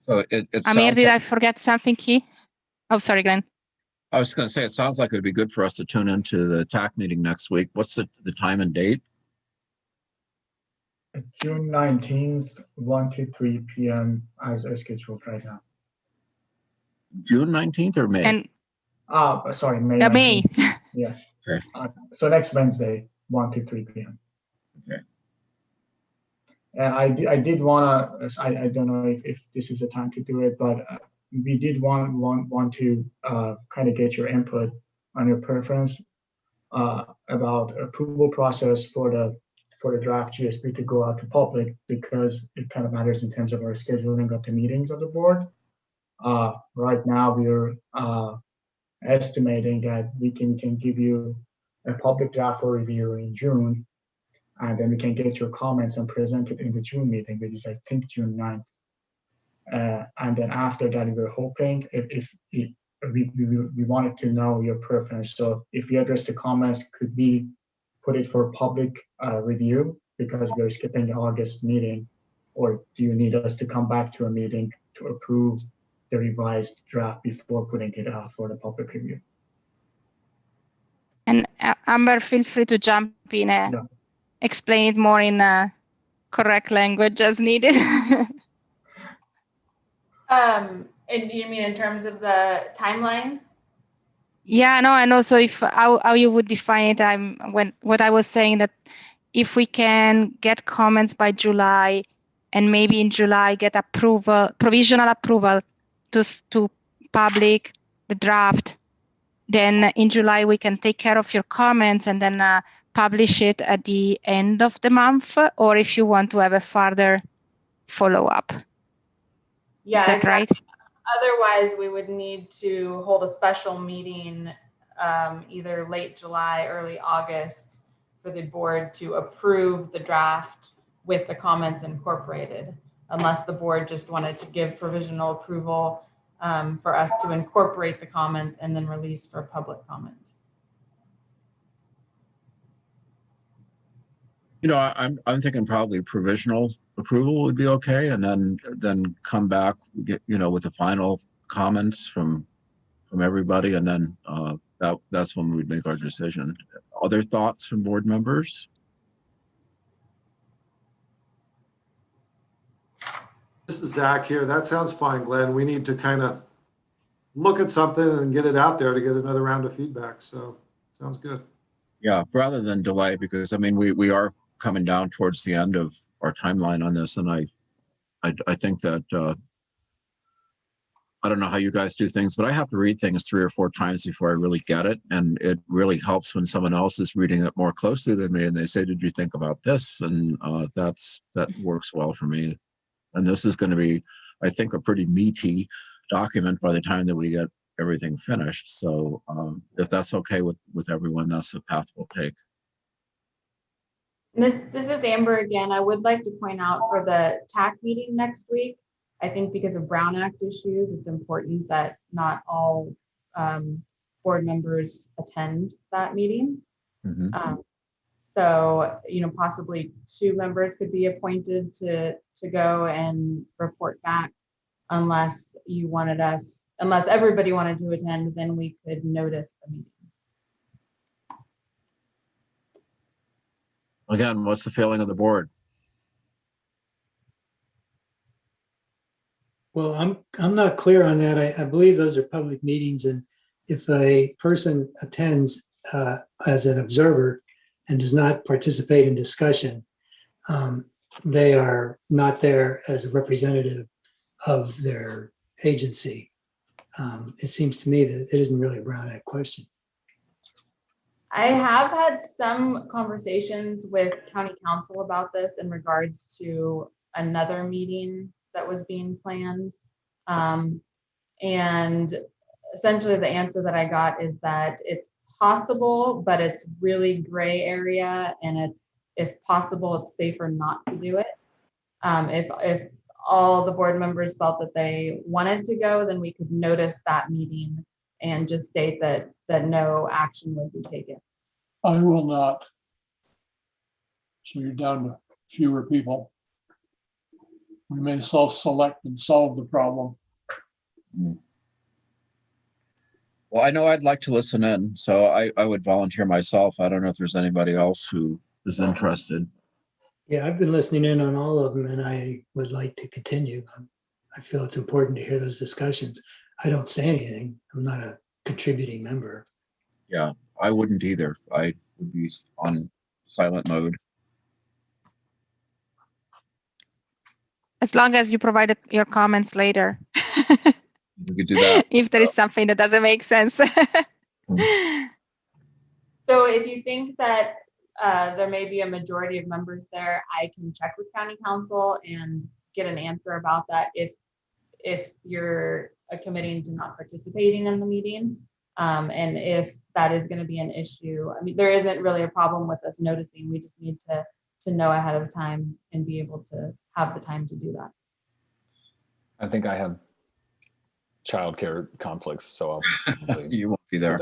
So it Amir, sounds did like, I forget something key? Oh, sorry, Glenn. I was going to say, it sounds like it would be good for us to tune into the TAC meeting next week. What's the time and date? June 19th, 1 to 3 p.m. as scheduled right now. June 19th or May? And sorry, May yeah, 19th. May. Yes. Okay. So next Wednesday, 1 to 3 p.m. Okay. And I did want to, I don't know if this is the time to do it, but we did want to kind of get your input on your preference about approval process for the draft GSP to go out to public, because it kind of matters in terms of our scheduling of the meetings of the board. Right now, we're estimating that we can give you a public draft for review in June, and then we can get your comments and present it in the June meeting, which is I think June 9th. And then after that, we're hoping we wanted to know your preference. So if you address the comments, could we put it for public review because we're skipping the August meeting, or do you need us to come back to a meeting to approve the revised draft before putting it out for the public review? And Amber, feel free to jump in and explain it more in correct language as needed. And you mean in terms of the timeline? Yeah, no, and also if how you would define it. What I was saying, that if we can get comments by July, and maybe in July get provisional approval to public the draft, then in July we can take care of your comments and then publish it at the end of the month, or if you want to have a further follow-up. Yeah, is that exactly. right? Otherwise, we would need to hold a special meeting either late July, early August, for the board to approve the draft with the comments incorporated, unless the board just wanted to give provisional approval for us to incorporate the comments and then release for public comment. You know, I'm thinking probably provisional approval would be okay, and then come back, with the final comments from everybody, and then that's when we'd make our decision. Other thoughts from board members? This is Zach here. That sounds fine, Glenn. We need to kind of look at something and get it out there to get another round of feedback. So sounds good. Yeah, rather than delay, because I mean we are coming down towards the end of our timeline on this, and I think that I don't know how you guys do things, but I have to read things 3 or 4 times before I really get it, and it really helps when someone else is reading it more closely than me, and they say, "Did you think about this?" And that works well for me. And this is going to be, I think, a pretty meaty document by the time that we get everything finished. So if that's okay with everyone, that's the path we'll take. This is Amber again. I would like to point out for the TAC meeting next week, I think because of Brown Act issues, it's important that not all board members attend that meeting. Mm-hmm. So, possibly 2 members could be appointed to go and report back, unless everybody wanted to attend, then we could notice the meeting. Again, what's the feeling of the board? Well, I'm not clear on that. I believe those are public meetings, and if a person attends as an observer and does not participate in discussion, they are not there as a representative of their agency. It seems to me that it isn't really a Brown Act question. I have had some conversations with county council about this in regards to another meeting that was being planned. And essentially the answer that I got is that it's possible, but it's really gray area, and it's, if possible, it's safer not to do it. If all the board members felt that they wanted to go, then we could notice that meeting and just state that no action would be taken. I will not. So you're down to fewer people. We may self-select and solve the problem. Well, I know I'd like to listen in, so I would volunteer myself. I don't know if there's anybody else who is interested. Yeah, I've been listening in on all of them, and I would like to continue. I feel it's important to hear those discussions. I don't say anything. I'm not a contributing member. Yeah, I wouldn't either. I would be on silent mode. As long as you provide your comments later. We could do that. If there is something that doesn't make sense. So if you think that there may be a majority of members there, I can check with county council and get an answer about that if you're committing to not participating in the meeting. And if that is going to be an issue, I mean, there isn't really a problem with us noticing. We just need to know ahead of time and be able to have the time to do that. I think I have childcare conflicts, so I'll you won't be there.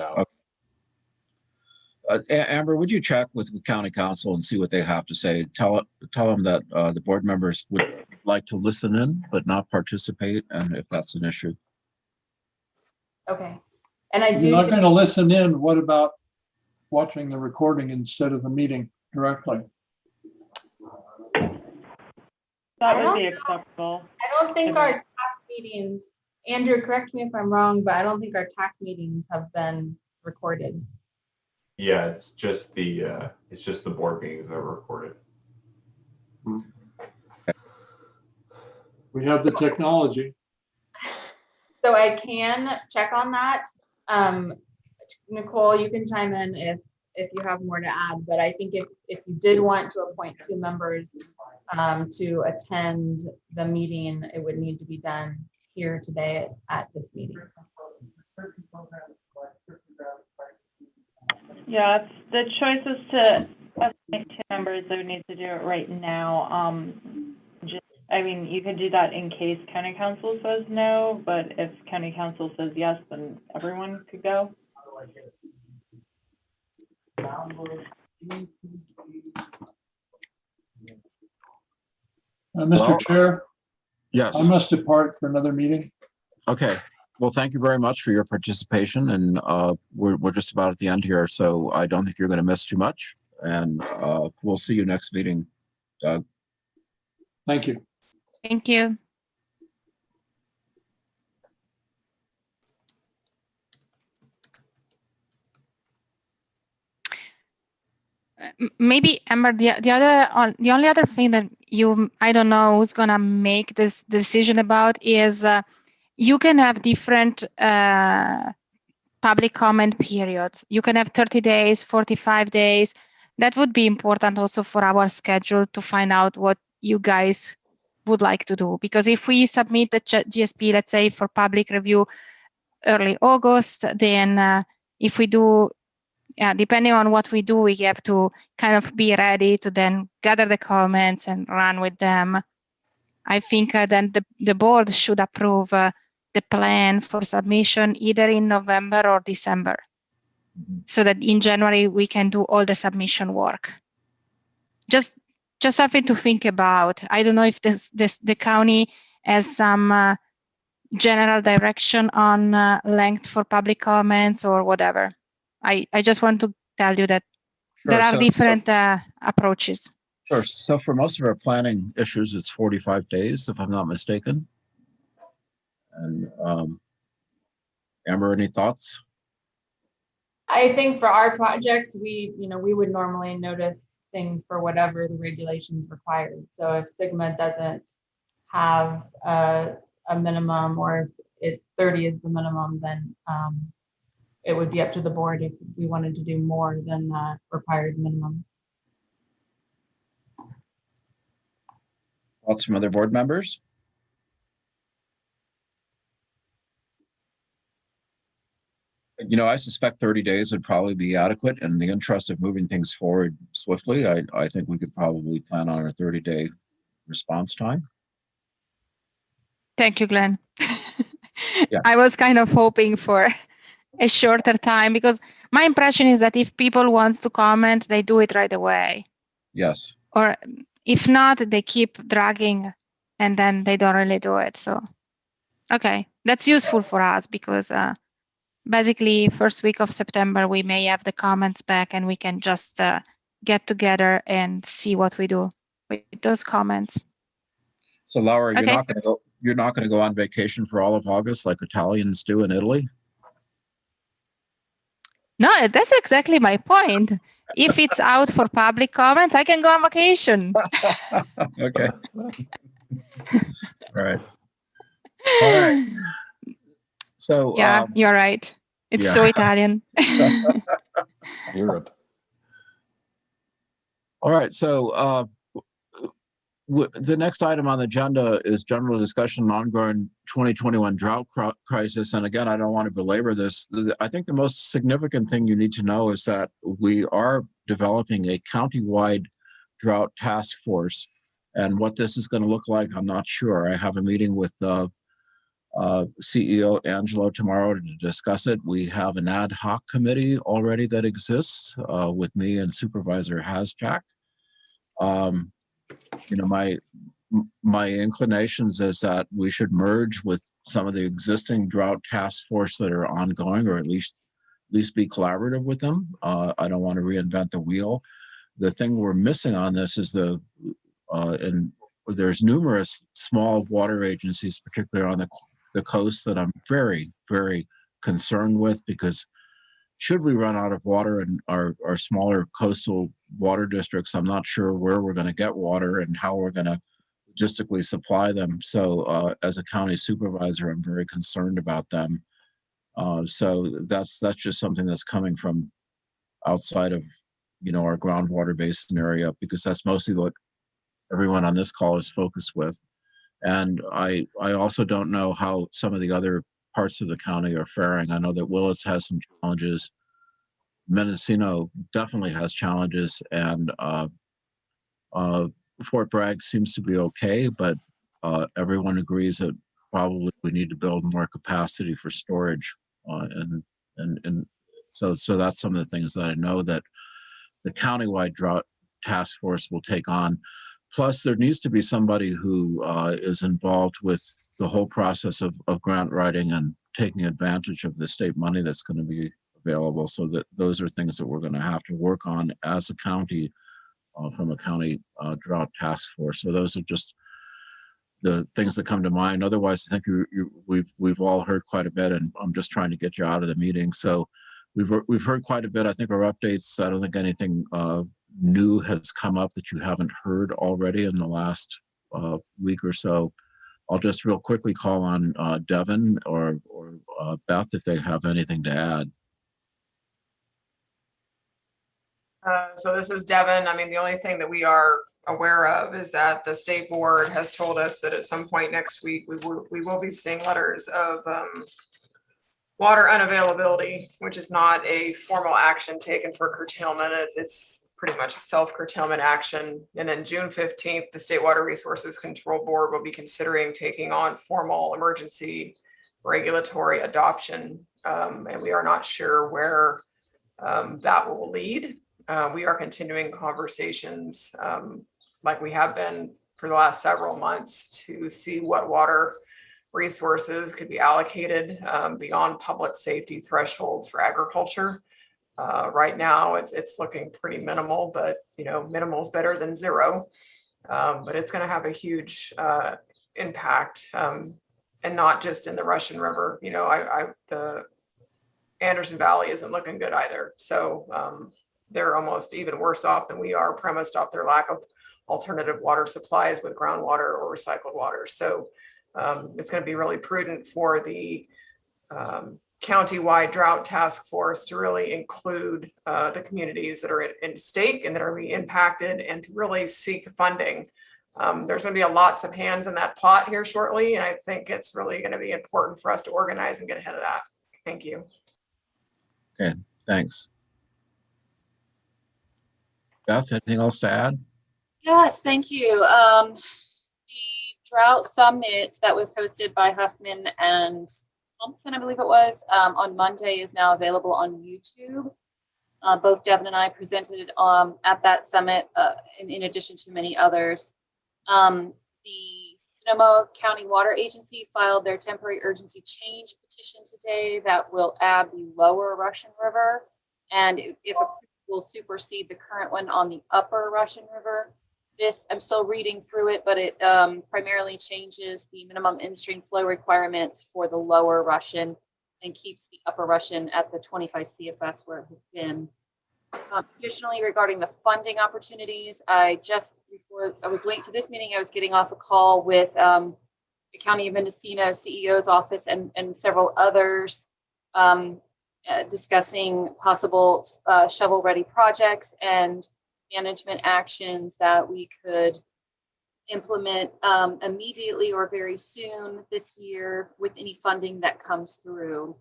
Okay. Amber, would you check with county council and see what they have to say? Tell them that the board members would like to listen in but not participate, and if that's an issue. Okay. And I do. You're not going to listen in. What about watching the recording instead of the meeting directly? That would be acceptable. I don't think our TAC meetings, Andrew, correct me if I'm wrong, but I don't think our TAC meetings have been recorded. Yeah, it's just the board meetings that are recorded. We have the technology. So I can check on that. Nicole, you can chime in if you have more to add, but I think if you did want to appoint 2 members to attend the meeting, it would need to be done here today at this meeting. Yeah, if the choice is to appoint 2 members, they would need to do it right now. I mean, you could do that in case county council says no, but if county council says yes, then everyone could go. Mr. Chair? Yes. I must depart for another meeting. Okay. Well, thank you very much for your participation, and we're just about at the end here, so I don't think you're going to miss too much. And we'll see you next meeting, Doug. Thank you. Thank you. Maybe Amber, the only other thing that I don't know who's gonna make this decision about is you can have different public comment periods. You can have 30 days, 45 days. That would be important also for our schedule to find out what you guys would like to do. Because if we submit the GSP, let's say for public review early August, then if we do, depending on what we do, we have to kind of be ready to then gather the comments and run with them. I think then the board should approve the plan for submission either in November or December, so that in January we can do all the submission work. Just something to think about. I don't know if the county has some general direction on length for public comments or whatever. I just want to tell you that there are different approaches. Sure. So for most of our planning issues, it's 45 days, if I'm not mistaken. And Amber, any thoughts? I think for our projects, we would normally notice things for whatever the regulations required. So if Sigma doesn't have a minimum, or 30 is the minimum, then it would be up to the board if we wanted to do more than the required minimum. Thoughts from other board members? I suspect 30 days would probably be adequate. In the interest of moving things forward swiftly, I think we could probably plan on a 30-day response time. Thank you, Glenn. Yeah. I was kind of hoping for a shorter time because my impression is that if people want to comment, they do it right away. Yes. Or if not, they keep dragging and then they don't really do it. So, okay, that's useful for us because basically first week of September, we may have the comments back and we can just get together and see what we do with those comments. So Laura, Okay. You're not going to go on vacation for all of August like Italians do in Italy? No, that's exactly my point. If it's out for public comments, I can go on vacation. Okay. All right. All right. So yeah, you're right. It's so Italian. Europe. All right. So the next item on the agenda is general discussion on ongoing 2021 drought crisis. And again, I don't want to belabor this. I think the most significant thing you need to know is that we are developing a county-wide drought task force. And what this is going to look like, I'm not sure. I have a meeting with CEO Angelo tomorrow to discuss it. We have an ad hoc committee already that exists with me and Supervisor Hasjack. My inclinations is that we should merge with some of the existing drought task force that are ongoing, or at least be collaborative with them. I don't want to reinvent the wheel. The thing we're missing on this is and there's numerous small water agencies, particularly on the coast, that I'm very, very concerned with, because should we run out of water in our smaller coastal water districts, I'm not sure where we're going to get water and how we're going to logistically supply them. So as a county supervisor, I'm very concerned about them. So that's just something that's coming from outside of our groundwater basin area, because that's mostly what everyone on this call is focused with. And I also don't know how some of the other parts of the county are faring. I know that Willits has some challenges. Mendocino definitely has challenges, and Fort Bragg seems to be okay, but everyone agrees that probably we need to build more capacity for storage. And so that's some of the things that I know that the countywide drought task force will take on. Plus, there needs to be somebody who is involved with the whole process of grant writing and taking advantage of the state money that's going to be available. So that those are things that we're going to have to work on as a county from a county drought task force. So those are just the things that come to mind. Otherwise, I think we've all heard quite a bit, and I'm just trying to get you out of the meeting. So we've heard quite a bit. I think our updates, I don't think anything new has come up that you haven't heard already in the last week or so. I'll just real quickly call on Devin or Beth if they have anything to add. So this is Devin. I mean, the only thing that we are aware of is that the state board has told us that at some point next week, we will be seeing letters of water unavailability, which is not a formal action taken for curtailment. It's pretty much a self-curtailment action. And then June 15th, the State Water Resources Control Board will be considering taking on formal emergency regulatory adoption. And we are not sure where that will lead. We are continuing conversations like we have been for the last several months to see what water resources could be allocated beyond public safety thresholds for agriculture. Right now, it's looking pretty minimal, but minimal is better than zero. But it's going to have a huge impact, and not just in the Russian River. The Anderson Valley isn't looking good either. So they're almost even worse off than we are, premised off their lack of alternative water supplies with groundwater or recycled water. So it's going to be really prudent for the countywide drought task force to really include the communities that are in stake and that are being impacted, and to really seek funding. There's going to be lots of hands in that pot here shortly, and I think it's really going to be important for us to organize and get ahead of that. Thank you. Okay, thanks. Beth, anything else to add? Yes, thank you. The Drought Summit that was hosted by Huffman and Thompson, I believe it was, on Monday is now available on YouTube. Both Devin and I presented at that summit, in addition to many others. The Sonoma County Water Agency filed their temporary urgency change petition today that will add the lower Russian River, and if approved, will supersede the current one on the upper Russian River. This, I'm still reading through it, but it primarily changes the minimum in-stream flow requirements for the lower Russian and keeps the upper Russian at the 25 CFS where it has been. Additionally, regarding the funding opportunities, before I was late to this meeting, I was getting off a call with the County of Mendocino CEO's office and several others discussing possible shovel-ready projects and management actions that we could implement immediately or very soon this year with any funding that comes through.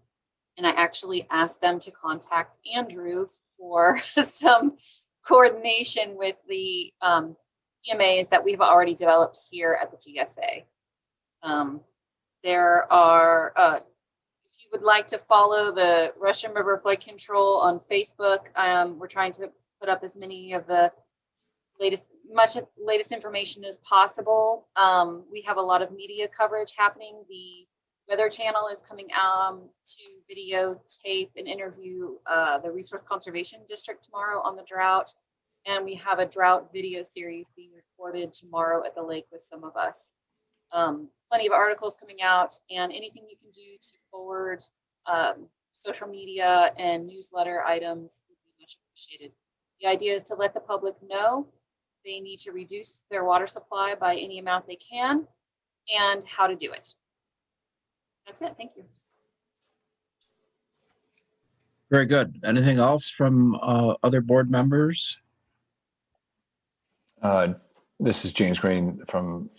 And I actually asked them to contact Andrew for some coordination with the PMAs that we've already developed here at the GSA. There are, if you would like to follow the Russian River Flood Control on Facebook, we're trying to put up as many of the latest information as possible. We have a lot of media coverage happening. The Weather Channel is coming out to videotape and interview the Resource Conservation District tomorrow on the drought. And we have a drought video series being recorded tomorrow at the lake with some of us. Plenty of articles coming out, and anything you can do to forward social media and newsletter items would be much appreciated. The idea is to let the public know they need to reduce their water supply by any amount they can and how to do it. That's it. Thank you. Very good. Anything else from other board members? This is James Green from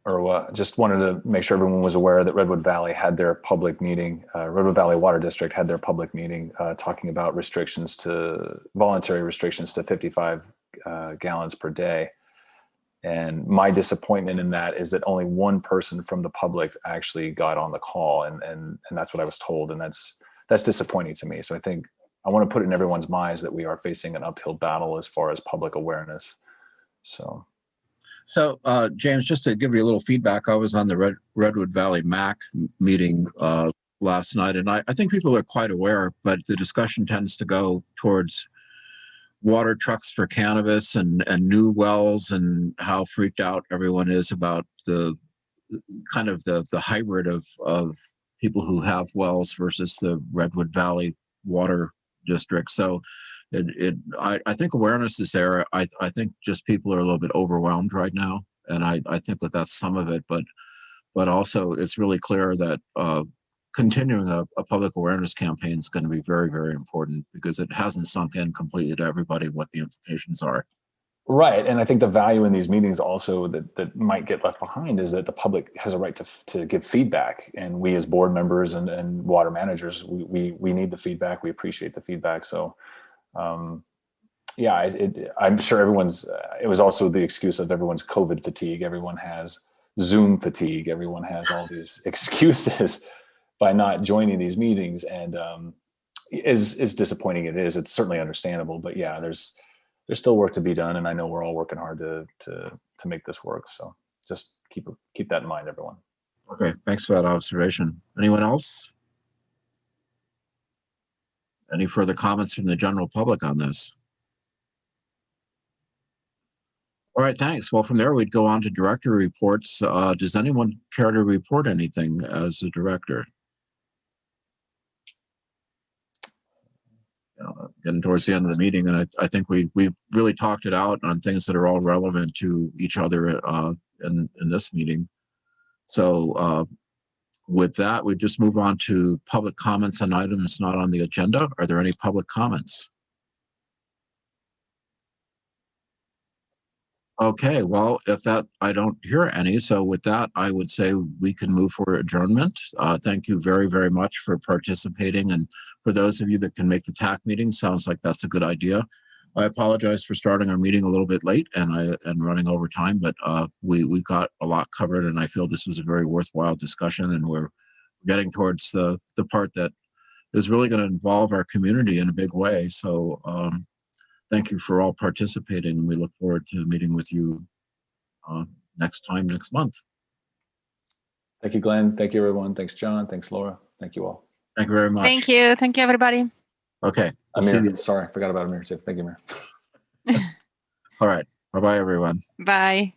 IRWA. Just wanted to make sure everyone was aware that Redwood Valley had their public meeting. Redwood Valley Water District had their public meeting talking about voluntary restrictions to 55 gallons per day. And my disappointment in that is that only one person from the public actually got on the call, and that's what I was told, and that's disappointing to me. So I think I want to put it in everyone's minds that we are facing an uphill battle as far as public awareness. So James, just to give you a little feedback, I was on the Redwood Valley MAC meeting last night, and I think people are quite aware, but the discussion tends to go towards water trucks for cannabis and new wells, and how freaked out everyone is about the kind of the hybrid of people who have wells versus the Redwood Valley Water District. So I think awareness is there. I think just people are a little bit overwhelmed right now, and I think that that's some of it, but also it's really clear that continuing a public awareness campaign is going to be very, very important, because it hasn't sunk in completely to everybody what the implications are. Right, and I think the value in these meetings also that might get left behind is that the public has a right to give feedback, and we as board members and water managers, we need the feedback. We appreciate the feedback. So yeah, I'm sure it was also the excuse of everyone's COVID fatigue. Everyone has Zoom fatigue. Everyone has all these excuses by not joining these meetings, and as disappointing it is, it's certainly understandable. But yeah, there's still work to be done, and I know we're all working hard to make this work. So just keep that in mind, everyone. Okay, thanks for that observation. Anyone else? Any further comments from the general public on this? All right, thanks. Well, from there, we'd go on to director reports. Does anyone care to report anything as a director? Getting towards the end of the meeting, and I think we've really talked it out on things that are all relevant to each other in this meeting. So with that, we just move on to public comments on items not on the agenda. Are there any public comments? Okay, well, if that, I don't hear any. So with that, I would say we can move for adjournment. Thank you very, very much for participating. And for those of you that can make the TAC meeting, sounds like that's a good idea. I apologize for starting our meeting a little bit late and running over time, but we got a lot covered, and I feel this was a very worthwhile discussion, and we're getting towards the part that is really going to involve our community in a big way. So thank you for all participating, and we look forward to meeting with you next month. Thank you, Glenn. Thank you, everyone. Thanks, John. Thanks, Laura. Thank you all. Thank you very much. Thank you. Thank you, everybody. Okay. We'll see Amir, you. sorry, forgot about Amir too. Thank you, Amir. All right. Bye-bye, everyone. Bye.